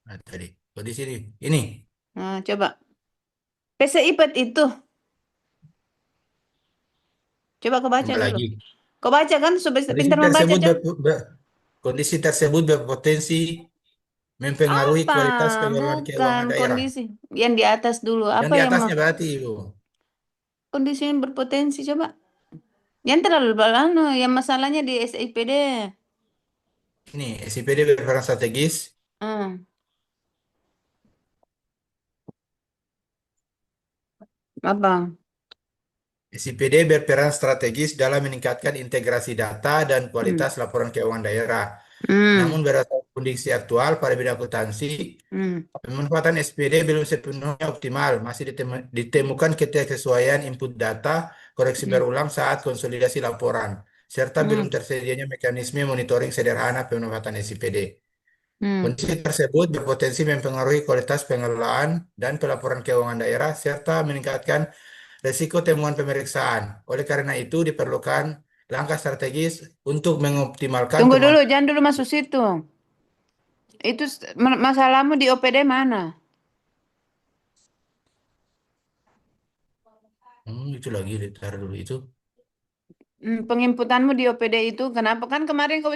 Nah, tadi. Oh, di sini. Ini. Nah, coba. PCIPET itu. Coba kau baca dulu. Lagi. Kau baca kan supaya Kondisi pintar membaca, tersebut kondisi tersebut berpotensi mempengaruhi kualitas pengelolaan keuangan bukan daerah. kondisi yang di atas dulu. Yang Apa di yang atasnya berarti Ibu. kondisi yang berpotensi coba? Yang terlalu yang masalahnya di SIPD. Ini SIPD berperan strategis. Apa? SIPD berperan strategis dalam meningkatkan integrasi data dan kualitas laporan keuangan daerah. Namun berdasarkan kondisi aktual pada bidang akuntansi, pemanfaatan SPD belum sepenuhnya optimal. Masih ditemukan ketidaksesuaian input data, koreksi berulang saat konsolidasi laporan, serta belum tersedianya mekanisme monitoring sederhana pemanfaatan SPD. Kondisi tersebut berpotensi mempengaruhi kualitas pengelolaan dan pelaporan keuangan daerah, serta meningkatkan resiko temuan pemeriksaan. Oleh karena itu diperlukan langkah strategis untuk mengoptimalkan Tunggu dulu, jangan dulu masuk situ. Itu masalahmu di OPD mana? Itu lagi ditaruh dulu itu. Penginputanmu di OPD itu kenapa? Kan kemarin kau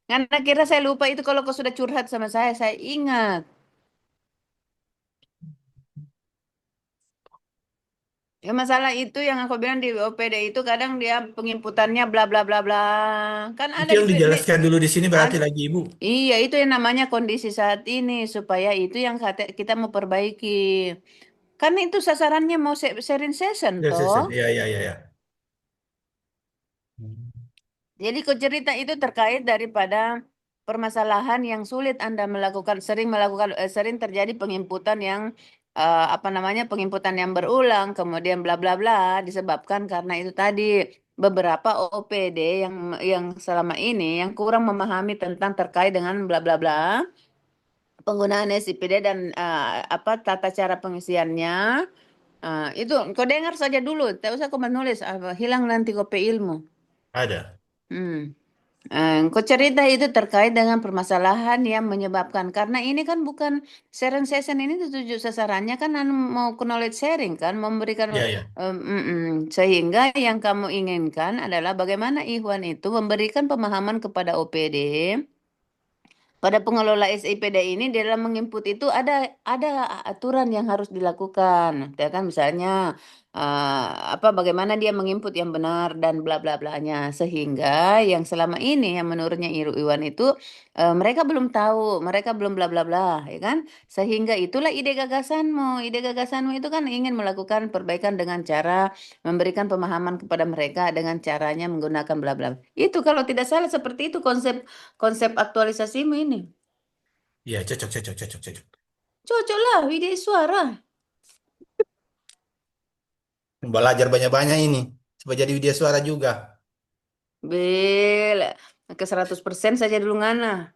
karena kira saya lupa itu kalau kau sudah curhat sama saya ingat. Ya masalah itu yang aku bilang di OPD itu kadang dia penginputannya bla bla bla bla. Kan ada Itu yang dijelaskan dulu di sini berarti lagi Ibu. Iya, itu yang namanya kondisi saat ini supaya itu yang kita mau perbaiki. Kan itu sasarannya mau sharing session toh. Iya, iya, iya, iya. Jadi kau cerita itu terkait daripada permasalahan yang sulit Anda melakukan, sering terjadi penginputan yang penginputan yang berulang, kemudian bla bla bla disebabkan karena itu tadi beberapa OPD yang selama ini yang kurang memahami tentang terkait dengan bla bla bla penggunaan SIPD dan tata cara pengisiannya. Itu kau dengar saja dulu, tak usah kau menulis, hilang nanti kopi ilmu. Ada. Engkau cerita itu terkait dengan permasalahan yang menyebabkan, karena ini kan bukan sharing session, ini tujuh sasarannya kan mau knowledge sharing kan, memberikan Ya, ya. sehingga yang kamu inginkan adalah bagaimana Ikhwan itu memberikan pemahaman kepada OPD. Pada pengelola SIPD ini di dalam menginput itu ada aturan yang harus dilakukan. Ya kan misalnya bagaimana dia menginput yang benar dan bla bla blanya, sehingga yang selama ini yang menurutnya Iwan itu mereka belum tahu, mereka belum bla bla bla, ya kan? Sehingga itulah ide gagasanmu. Ide gagasanmu itu kan ingin melakukan perbaikan dengan cara memberikan pemahaman kepada mereka dengan caranya menggunakan bla bla. Itu kalau tidak salah seperti itu konsep konsep aktualisasimu ini. Iya, cocok, cocok, cocok, cocok. Cocok lah, ide suara. Belajar banyak-banyak ini. Supaya jadi video suara juga. Bel, ke 100% saja dulu ngana.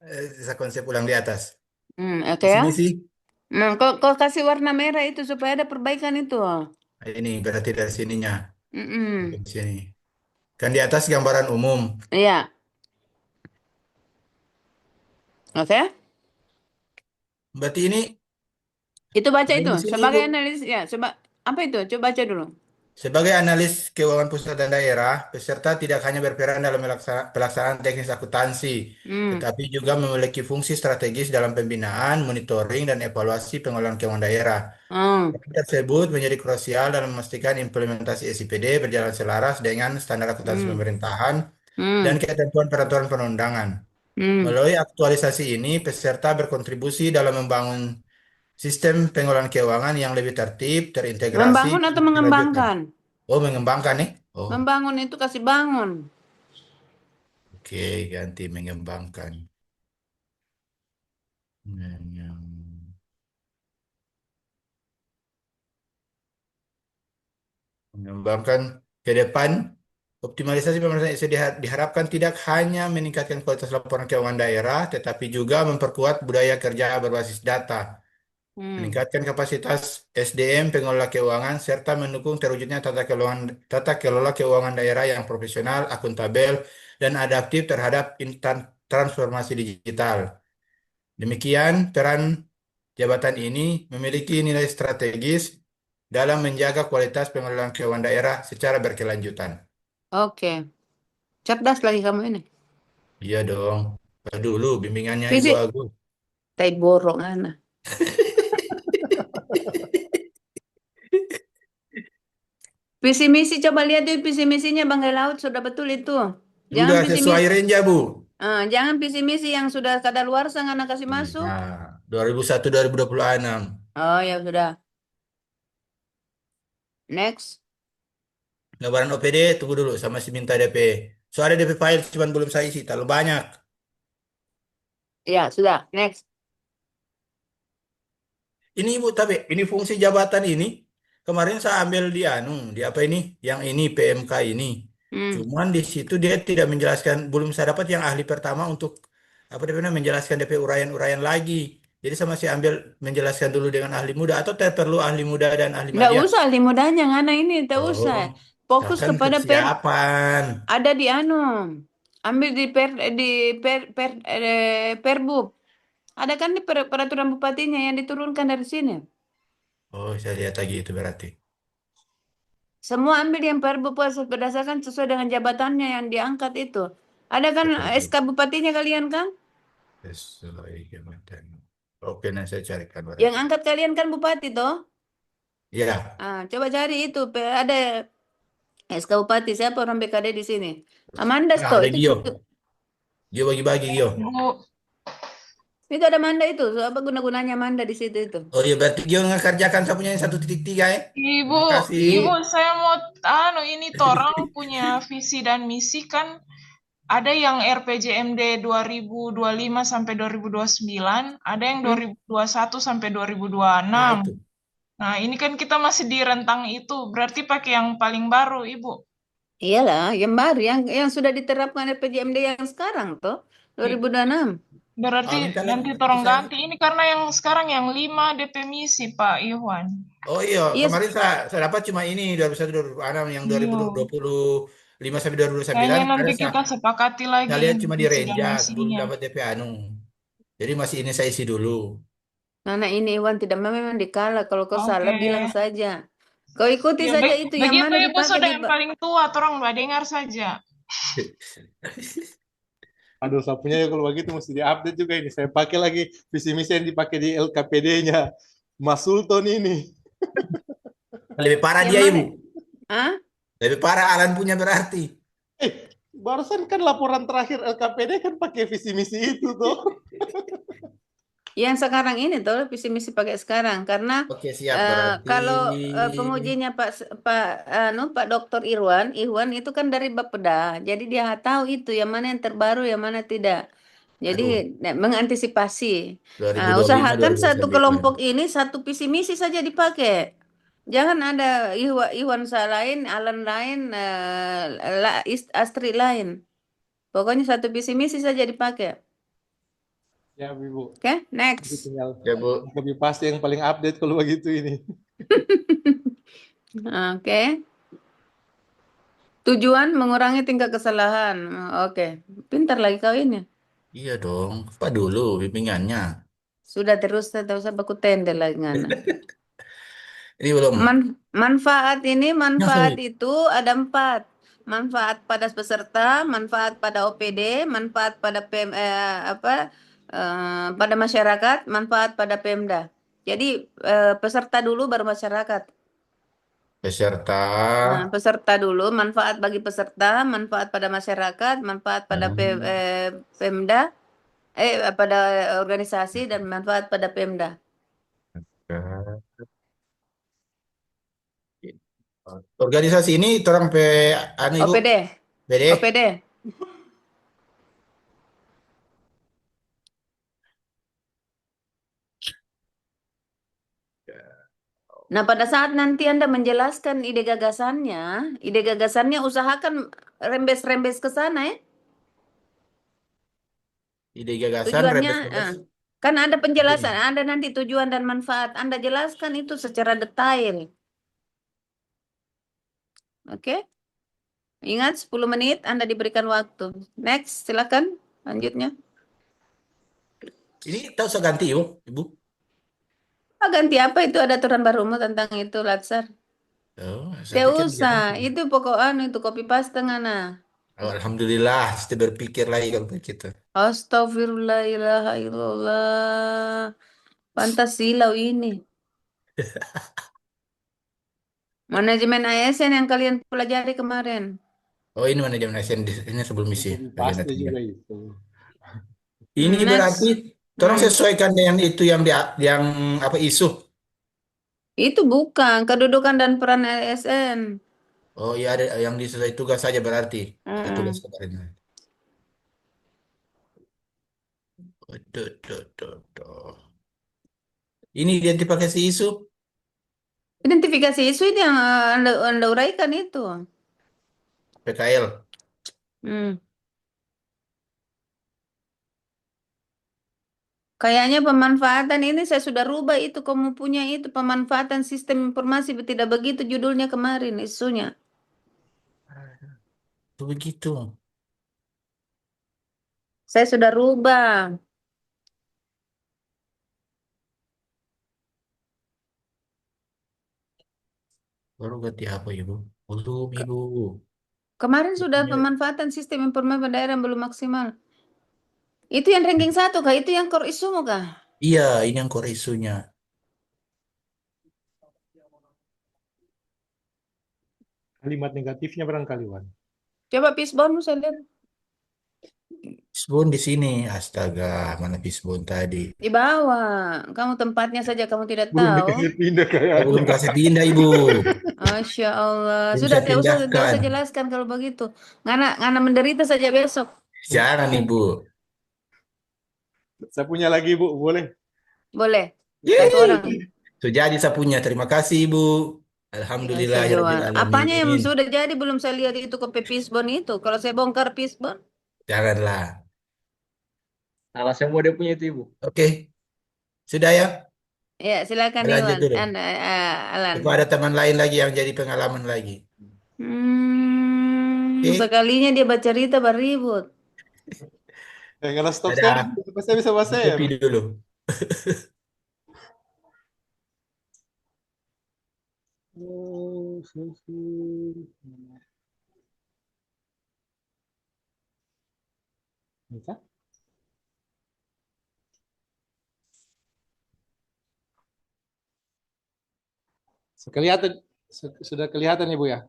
Bisa konsep ulang di atas. Oke Di ya. sini sih. Kau kasih warna merah itu supaya ada perbaikan itu. Ini berarti dari sininya. Mm-mm. Di sini. Kan di atas gambaran umum. Iya, oke. Berarti ini Itu baca ini itu di sini, sebagai Bu. analis ya. Coba apa itu? Coba baca dulu. Sebagai analis keuangan pusat dan daerah, peserta tidak hanya berperan dalam pelaksanaan teknis akuntansi, Hmm. tetapi juga memiliki fungsi strategis dalam pembinaan, monitoring, dan evaluasi pengelolaan keuangan daerah. Hmm. Peran tersebut menjadi krusial dalam memastikan implementasi SIPD berjalan selaras dengan standar akuntansi Hmm. pemerintahan Hmm. dan ketentuan peraturan perundangan. Hmm. Melalui aktualisasi ini, peserta berkontribusi dalam membangun sistem pengelolaan keuangan yang lebih tertib, terintegrasi, Membangun dan atau berkelanjutan. mengembangkan? Oh, mengembangkan nih? Oh, Membangun itu kasih bangun. oke, ganti mengembangkan. Mengembangkan ke depan, optimalisasi pemerintahan IC diharapkan tidak hanya meningkatkan kualitas laporan keuangan daerah, tetapi juga memperkuat budaya kerja berbasis data, Hmm. meningkatkan kapasitas SDM pengelola keuangan, serta mendukung terwujudnya tata kelola keuangan daerah yang profesional, akuntabel, dan adaptif terhadap transformasi digital. Demikian, peran jabatan ini memiliki nilai strategis dalam menjaga kualitas pengelolaan keuangan daerah secara berkelanjutan. Oke. Cerdas lagi kamu ini. Iya dong. Dulu bimbingannya Ibu Fisik, Agus. tai borong anak. Visi misi coba lihat tuh visi misinya Banggai Laut sudah betul itu. Jangan Sudah visi sesuai misi, range, Bu. jangan visi misi yang sudah kadaluarsa anak kasih masuk. Nah, 2001-2026. Oh ya sudah. Next. Gambaran OPD tunggu dulu sama si minta DP. Soalnya DP file cuman belum saya isi, terlalu banyak. Ya sudah. Next. Ini Ibu, tapi ini fungsi jabatan ini kemarin saya ambil di di apa ini? Yang ini PMK ini. Cuman di situ dia tidak menjelaskan, belum saya dapat yang ahli pertama untuk apa namanya menjelaskan DP uraian-uraian lagi. Jadi sama saya ambil menjelaskan dulu dengan ahli muda atau perlu ahli muda dan ahli Nggak media. usah limudanya ngana ini, tak usah. Oh, Fokus kan kepada persiapan. ada di ambil di perbub. Ada kan di peraturan bupatinya yang diturunkan dari sini. Oh, saya lihat lagi itu berarti. Semua ambil yang perbub berdasarkan sesuai dengan jabatannya yang diangkat itu. Ada kan SK bupatinya kalian kan? Sesuai jabatan. Oke, nanti saya carikan berarti. Yang angkat kalian kan bupati toh? Iya. Coba cari itu. Ada SK bupati siapa orang BKD di sini? Amanda Nah, toh ada itu. Gio. Gio bagi-bagi Gio. Itu ada Manda itu. So, apa guna-gunanya Manda di situ itu? Oh iya, berarti Gio ngekerjakan saya punya yang 1.3 ya. Ibu, Terima kasih. Ibu, saya mau ini orang punya visi dan misi kan ada yang RPJMD 2025 sampai 2029, ada yang 2021 sampai 2026. Nah, ini kan kita masih di rentang itu, berarti pakai yang paling baru, Ibu. Iyalah, yang baru yang sudah diterapkan RPJMD yang sekarang toh 2026. Berarti minta nanti nanti torong saya. ganti ini karena yang sekarang yang 5 DP misi Pak Iwan. Oh iya, Yes. kemarin saya dapat cuma ini 2021 2026 yang Iya. 2025 sampai 2029 Kayaknya ada nanti kita sepakati lagi saya lihat ini cuma di visi dan Renjas, belum misinya. dapat DP anu. Jadi masih ini saya isi dulu. Karena ini Iwan tidak memang dikalah. Kalau kau salah Oke. bilang saja. Kau ikuti Ya, saja itu yang begitu mana Ibu dipakai sudah di yang paling tua, torang nggak dengar saja. Aduh, sapunya ya kalau begitu mesti diupdate juga ini. Saya pakai lagi visi misi yang dipakai di LKPD-nya Mas Sultan ini. Lebih parah yang dia, mana? Ibu. Hah? Lebih parah Alan punya berarti. Barusan kan laporan terakhir LKPD kan pakai visi misi itu tuh. Yang sekarang ini tuh visi misi pakai sekarang karena Oke, siap berarti. kalau pengujinya Pak Dokter Irwan itu kan dari Bapeda, jadi dia tahu itu yang mana yang terbaru, yang mana tidak. Jadi mengantisipasi. 2025, Usahakan satu 2029. kelompok ini satu visi misi saja dipakai. Jangan ada Iwan lain, Alan lain, Astri lain. Pokoknya satu visi misi saja dipakai. Ya, Ibu. Oke, Itu next. tinggal Ya, Bu. lebih pasti yang paling update kalau begitu ini. Oke. Tujuan mengurangi tingkat kesalahan. Oke. Pintar lagi kau ini. Iya dong. Apa dulu bimbingannya? Sudah terus tidak usah baku tender lagi ngana. Ini belum. Manfaat Nyasar. itu ada 4. Manfaat pada peserta, manfaat pada OPD, manfaat pada pada masyarakat, manfaat pada Pemda. Jadi peserta dulu baru masyarakat. Peserta. Nah, peserta dulu, manfaat bagi peserta, manfaat pada masyarakat, manfaat pada Pemda, pada organisasi dan manfaat pada Pemda. Organisasi ini orang anu Ibu. OPD. PD. OPD. Nah, pada saat nanti Anda menjelaskan ide gagasannya usahakan rembes-rembes ke sana ya. Ide gagasan, Tujuannya, rembes-rembes. kan ada penjelasan, ada nanti tujuan dan manfaat. Anda jelaskan itu secara detail. Oke? Ingat 10 menit Anda diberikan waktu. Next, silakan lanjutnya. Ini tahu saya ganti Ibu. Ganti apa itu, ada aturan barumu tentang itu, Latsar? Oh, Tidak saya pikir usah, diganti. itu pokoknya itu copy paste ngana. Oh, alhamdulillah, mesti berpikir lagi kalau begitu. Astagfirullahaladzim. Pantas silau ini. Manajemen ASN yang kalian pelajari kemarin. Oh, ini manajemen ASN ini sebelum misi. Pasti juga itu. Ini berarti tolong sesuaikan dengan itu yang apa isu. Itu bukan kedudukan dan peran ASN. Oh iya, ada yang disesuai tugas saja berarti. Saya tugas kemarin. Ini identifikasi isu. Identifikasi isu itu yang Anda uraikan itu. PKL. Kayaknya pemanfaatan ini saya sudah rubah itu, kamu punya itu pemanfaatan sistem informasi tidak begitu judulnya kemarin isunya. Begitu. Saya sudah rubah. Baru ganti apa Ibu? Belum Ibu. Kemarin sudah pemanfaatan sistem informasi daerah yang belum maksimal. Itu yang ranking 1 kah? Itu yang core isumu kah? Iya, ini yang core isunya. Kalimat negatifnya barangkali, Wan. Coba Fishbone saya lihat. Fishbone di sini. Astaga, mana Fishbone tadi? Di bawah. Kamu tempatnya saja kamu tidak Belum tahu. dikasih pindah kayaknya. Belum kasih pindah Ibu. Masya Allah. Belum Sudah saya tidak usah pindahkan. jelaskan kalau begitu. Ngana menderita saja besok. Jangan Ibu. Saya punya lagi, Bu. Boleh? Boleh. Yeay. Satu orang. Sudah jadi saya punya. Terima kasih Ibu. Alhamdulillah ya Rabbil Apanya yang Alamin. sudah jadi belum saya lihat itu kopi Fishbone itu. Kalau saya bongkar Fishbone. Janganlah. Salah semua dia punya itu, Ibu. Oke, sudah ya? Ya, silakan Lanjut Iwan. dulu. Alan. Apa ada teman lain lagi yang jadi pengalaman lagi? Oke, Sekalinya dia baca cerita beribut. Kalau stop-stop, dadah. saya bisa bahasa ya. Kopi dulu. Bisa? Sudah kelihatan Ibu ya?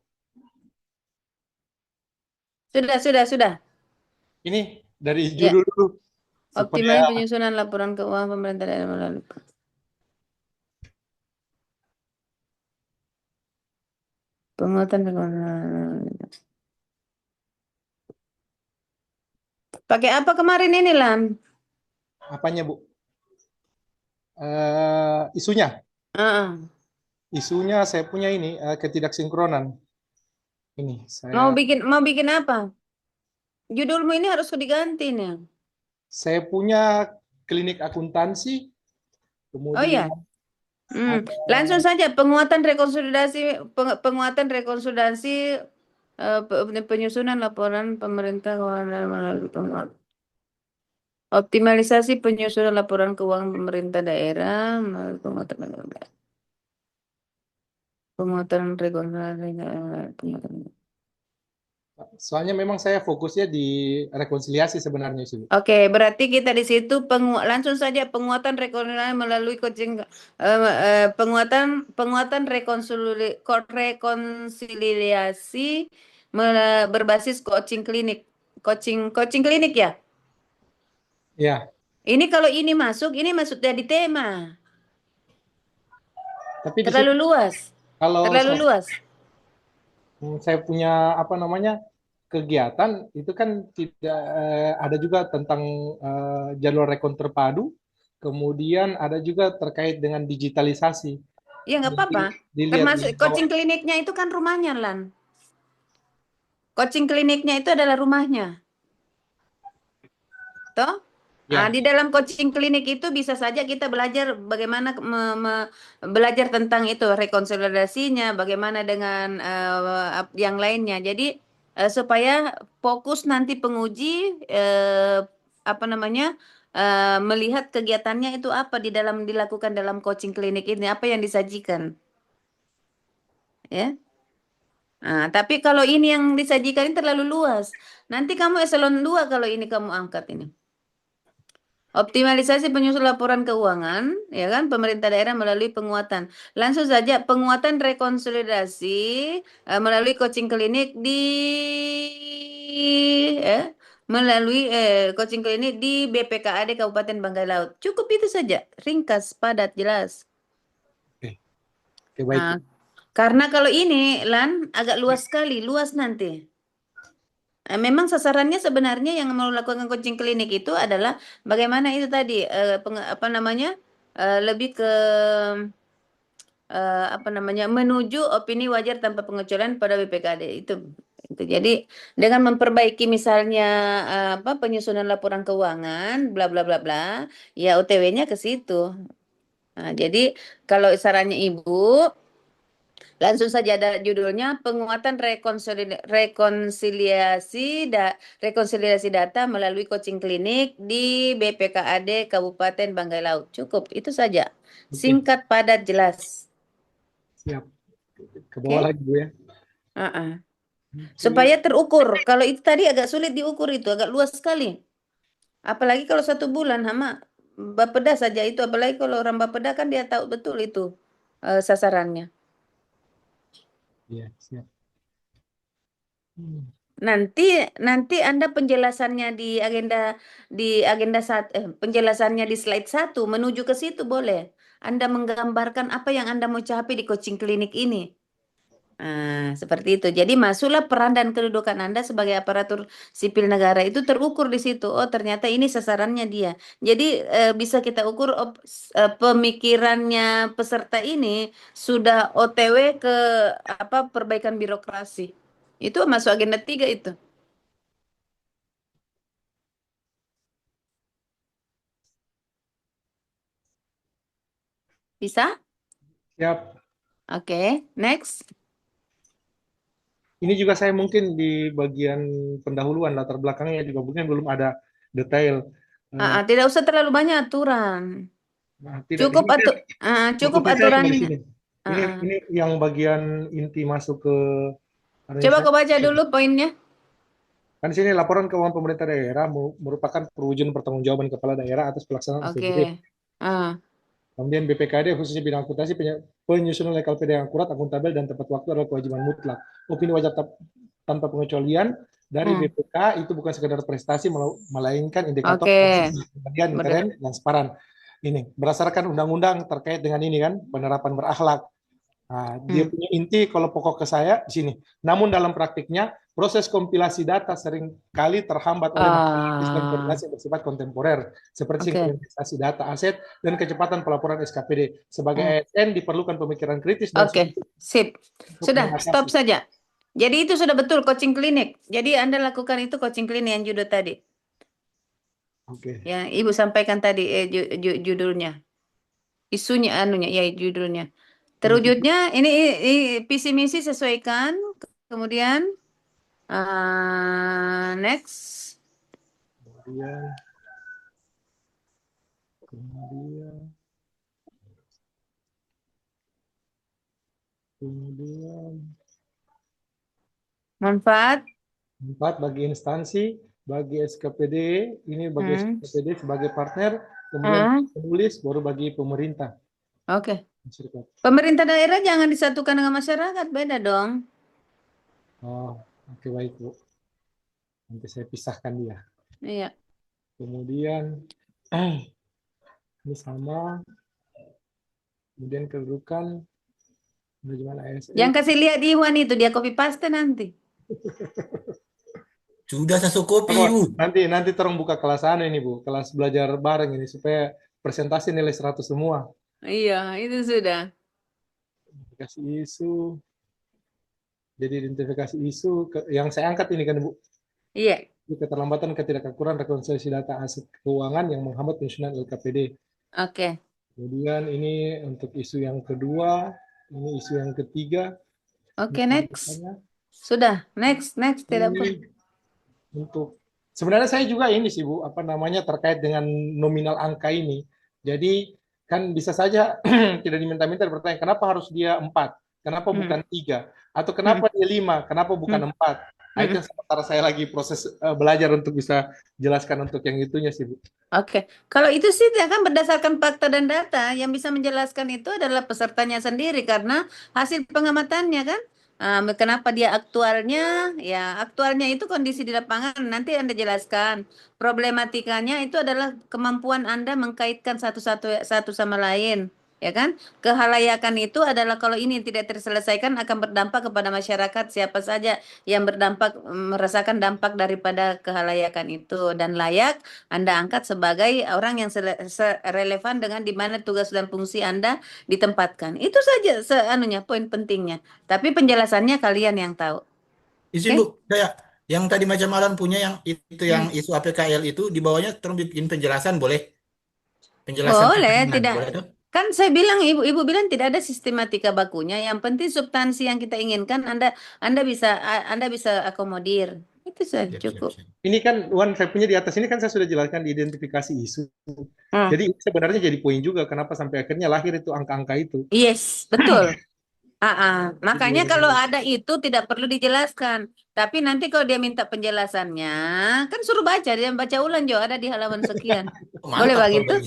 Sudah. Ini dari Ya. judul dulu. Optimal Supaya penyusunan laporan keuangan pemerintah daerah melalui. Penguatan pakai apa kemarin ini, Lan? apanya Bu? Isunya. Ah, Isunya saya punya ini ketidaksinkronan. Ini Mau saya bikin apa? Judulmu ini harus diganti nih. saya punya klinik akuntansi, Oh ya. kemudian Langsung saja penguatan rekonsolidasi penyusunan laporan pemerintah keuangan melalui penguatan. Optimalisasi penyusunan laporan keuangan pemerintah daerah melalui penguatan rekonsolidasi. soalnya memang saya fokusnya di rekonsiliasi sebenarnya sih Bu. Oke, berarti kita di situ langsung saja penguatan rekonsilieasi melalui penguatan rekonsiliasi berbasis coaching klinik ya. Ya, Ini kalau ini masuk jadi tema. tapi di Terlalu situ luas. kalau Terlalu luas. saya punya apa namanya kegiatan itu kan tidak ada juga tentang jalur rekon terpadu, kemudian ada juga terkait dengan digitalisasi. Ya nggak apa-apa. Dilihat Termasuk di coaching kliniknya itu kan rumahnya, Lan. Coaching kliniknya itu adalah rumahnya. Toh? Ya. Di dalam coaching klinik itu bisa saja kita belajar bagaimana belajar tentang itu rekonsolidasinya, bagaimana dengan yang lainnya. Jadi supaya fokus nanti penguji apa namanya melihat kegiatannya itu apa dilakukan dalam coaching klinik ini, apa yang disajikan, ya. Tapi kalau ini yang disajikan ini terlalu luas. Nanti kamu eselon 2 kalau ini kamu angkat ini. Optimalisasi penyusun laporan keuangan, ya kan, pemerintah daerah melalui penguatan. Langsung saja penguatan rekonsolidasi melalui coaching klinik melalui coaching klinik di BPKAD Kabupaten Banggai Laut. Cukup itu saja, ringkas, padat, jelas. Oke, baik. Karena kalau ini, Lan, agak luas sekali, luas nanti. Memang sasarannya sebenarnya yang mau melakukan coaching klinik itu adalah bagaimana itu tadi apa namanya lebih ke apa namanya menuju opini wajar tanpa pengecualian pada BPKD itu. Jadi dengan memperbaiki misalnya apa penyusunan laporan keuangan bla bla bla bla ya OTW-nya ke situ. Nah, jadi kalau sarannya Ibu langsung saja ada judulnya penguatan rekonsiliasi data melalui coaching klinik di BPKAD Kabupaten Banggai Laut. Cukup itu saja. Singkat, padat, jelas. Siap. Ke bawah lagi Bu ya. Supaya terukur. Kalau itu tadi agak sulit diukur itu, agak luas sekali. Apalagi kalau 1 bulan sama Bapeda saja itu, apalagi kalau orang Bapeda kan dia tahu betul itu sasarannya. Iya, siap. Nanti Anda penjelasannya di penjelasannya di slide 1 menuju ke situ boleh. Anda menggambarkan apa yang Anda mau capai di coaching klinik ini. Seperti itu. Jadi masuklah peran dan kedudukan Anda sebagai aparatur sipil negara itu terukur di situ. Oh, ternyata ini sasarannya dia. Jadi bisa kita ukur pemikirannya peserta ini sudah OTW ke apa perbaikan birokrasi. Itu masuk agenda 3 itu. Bisa? Siap. Oke, next. Ini juga saya mungkin di bagian pendahuluan latar belakangnya juga mungkin belum ada detail. Tidak usah terlalu banyak aturan. Nah, tidak di Cukup sini kan cukup cukupnya saya cuma di aturannya. sini. Ini yang bagian inti masuk ke Coba kau baca organisasi. dulu poinnya. Kan di sini laporan keuangan pemerintah daerah merupakan perwujudan pertanggungjawaban kepala daerah atas pelaksanaan Oke. APBD. Kemudian BPKD khususnya bidang akuntansi penyusunan LKPD yang akurat, akuntabel dan tepat waktu adalah kewajiban mutlak. Opini wajib tanpa pengecualian dari BPK itu bukan sekedar prestasi melainkan indikator kemudian keren transparan. Ini berdasarkan undang-undang terkait dengan ini kan penerapan berakhlak. Nah, dia punya inti kalau pokok ke saya di sini. Namun dalam praktiknya proses kompilasi data seringkali terhambat oleh masalah dan koordinasi yang bersifat kontemporer seperti sinkronisasi data aset dan kecepatan pelaporan SKPD. Sebagai ASN diperlukan pemikiran kritis dan sip. Sudah, stop saja. Jadi itu sudah betul coaching klinik. Jadi Anda lakukan itu coaching klinik yang judul tadi. Oke. Yang Ibu sampaikan tadi judulnya. Isunya ya judulnya. Terwujudnya ini visi misi sesuaikan. Kemudian next. Kemudian manfaat bagi instansi, bagi SKPD, ini bagi SKPD sebagai partner, kemudian penulis baru bagi pemerintah. Oke. Pemerintah daerah jangan disatukan dengan masyarakat, beda dong. Oh, oke baik Bu. Nanti saya pisahkan dia. Iya. Kemudian ini sama. Kemudian kedudukan manajemen ASN. Yang kasih lihat Iwan itu dia copy paste nanti. Sudah saya copy, Bu. Nanti tolong buka kelas ini Bu, kelas belajar bareng ini supaya presentasi nilai 100 semua. Iya, itu sudah. Identifikasi isu. Jadi identifikasi isu yang saya angkat ini kan Bu. Iya. Keterlambatan ketidakakuran rekonsiliasi data aset keuangan yang menghambat penyusunan LKPD. Oke. Kemudian ini untuk isu yang kedua, ini isu yang ketiga. Oke, next. Sudah, next tidak perlu. Untuk sebenarnya saya juga ini sih Bu, terkait dengan nominal angka ini. Jadi kan bisa saja tidak diminta-minta bertanya kenapa harus dia 4, kenapa bukan 3, atau kenapa dia 5, kenapa bukan 4. Nah, itu sementara saya lagi proses belajar untuk bisa jelaskan untuk yang itunya sih Bu. Oke, kalau itu sih akan berdasarkan fakta dan data, yang bisa menjelaskan itu adalah pesertanya sendiri karena hasil pengamatannya kan. Kenapa dia aktualnya? Ya, aktualnya itu kondisi di lapangan. Nanti Anda jelaskan. Problematikanya itu adalah kemampuan Anda mengkaitkan satu sama lain, ya kan? Kehalayakan itu adalah kalau ini tidak terselesaikan akan berdampak kepada masyarakat siapa saja yang merasakan dampak daripada kehalayakan itu dan layak Anda angkat sebagai orang yang relevan dengan di mana tugas dan fungsi Anda ditempatkan. Itu saja poin pentingnya. Tapi penjelasannya kalian yang tahu. Izin Bu, kayak yang tadi macam Alan punya yang itu yang isu APKL itu di bawahnya terus bikin penjelasan boleh? Penjelasan boleh, tidak. Boleh tuh? Kan saya bilang ibu bilang tidak ada sistematika bakunya. Yang penting substansi yang kita inginkan Anda bisa akomodir. Itu saja cukup. Ini kan saya punya di atas ini kan saya sudah jelaskan di identifikasi isu. Jadi sebenarnya jadi poin juga kenapa sampai akhirnya lahir itu angka-angka itu. Yes, betul. Makanya kalau ada itu tidak perlu dijelaskan. Tapi nanti kalau dia minta penjelasannya, kan suruh baca, dia baca ulang juga ada di halaman sekian. Boleh begitu?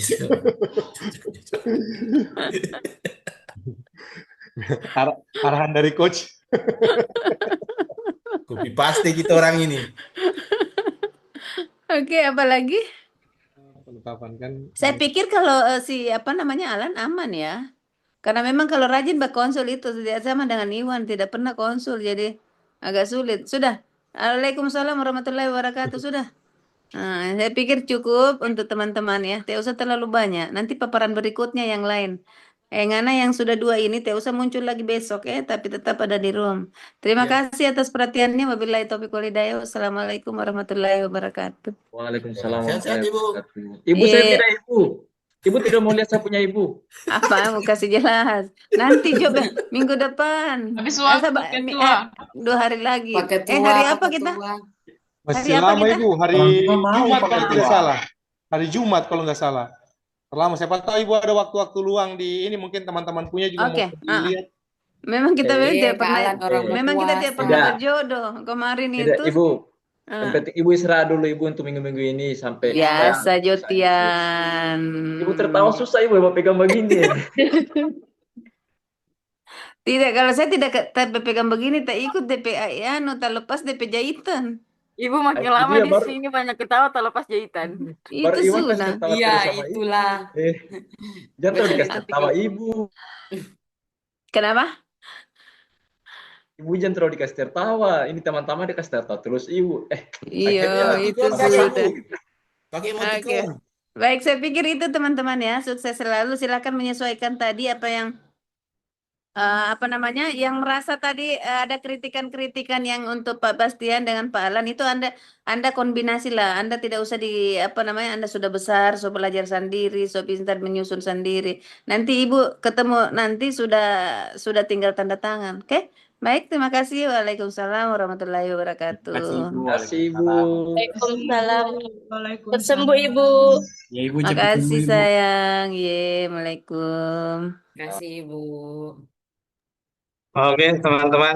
Arahan dari coach. Copy paste gitu orang ini. Oke, apalagi? Kan. Saya pikir kalau Alan aman ya. Karena memang kalau rajin berkonsul itu tidak sama dengan Iwan, tidak pernah konsul, jadi agak sulit. Sudah. Waalaikumsalam warahmatullahi wabarakatuh. Sudah. Saya pikir cukup untuk teman-teman ya. Tidak usah terlalu banyak. Nanti paparan berikutnya yang lain. Ngana yang sudah 2 ini tidak usah muncul lagi besok ya, tapi tetap ada di room. Terima kasih atas perhatiannya. Wabillahi taufiq wal hidayah. Wassalamualaikum warahmatullahi wabarakatuh. Waalaikumsalam Sehat-sehat, Ibu. Ibu saya tidak Ibu. Ibu tidak mau lihat saya punya ibu. Apa mau kasih jelas? Nanti coba minggu depan. Habis waktu ketua. 2 hari lagi. Pakai tua, Hari apa pakai kita? tua. Masih Hari apa lama kita? Ibu, hari Orang tua mau Jumat pakai kalau tidak tua. salah. Hari Jumat kalau nggak salah. Terlama, siapa tahu Ibu ada waktu-waktu luang di ini, mungkin teman-teman punya juga mau Oke. dilihat. Memang kita memang Iya, tidak Kak pernah, Alan orang memang kita puas. tidak pernah Tidak. berjodoh. Kemarin Tidak, itu Ibu. Yang ah, penting Ibu istirahat dulu Ibu untuk minggu-minggu ini sampai Iya. biasa bisa ini. Jotian. Ibu tertawa susah Ibu pegang begini. Tidak, kalau saya tidak pegang begini, tak ikut DP anu, tak lepas DP jahitan. Ibu makin Itu lama dia di baru sini banyak ketawa tak lepas jahitan. baru Itu Iwan kasih sudah. tertawa Iya, terus sama Ibu. itulah. Jangan terlalu dikasih Bercerita tertawa tiga. Ibu. Kenapa? Ibu jangan terlalu dikasih tertawa. Ini teman-teman dikasih tertawa terus Ibu. Iya, akhirnya itu tambah sudah. sakit. Pakai Oke. emoticon. Baik, saya pikir itu teman-teman ya. Sukses selalu. Silakan menyesuaikan tadi apa yang apa namanya, yang merasa tadi ada kritikan-kritikan yang untuk Pak Bastian dengan Pak Alan itu Anda kombinasi lah. Anda tidak usah apa namanya, Anda sudah besar, so belajar sendiri, so pintar menyusun sendiri. Nanti Ibu ketemu nanti sudah tinggal tanda tangan. Oke? Baik, terima kasih. Waalaikumsalam warahmatullahi Terima wabarakatuh. kasih Ibu. Terima kasih Ibu. Waalaikumsalam. Waalaikumsalam. Sembuh Ibu. Ya Ibu cepat sembuh Makasih Ibu. sayang. Ye, Waalaikum. Kasih Ibu. Oke, teman-teman.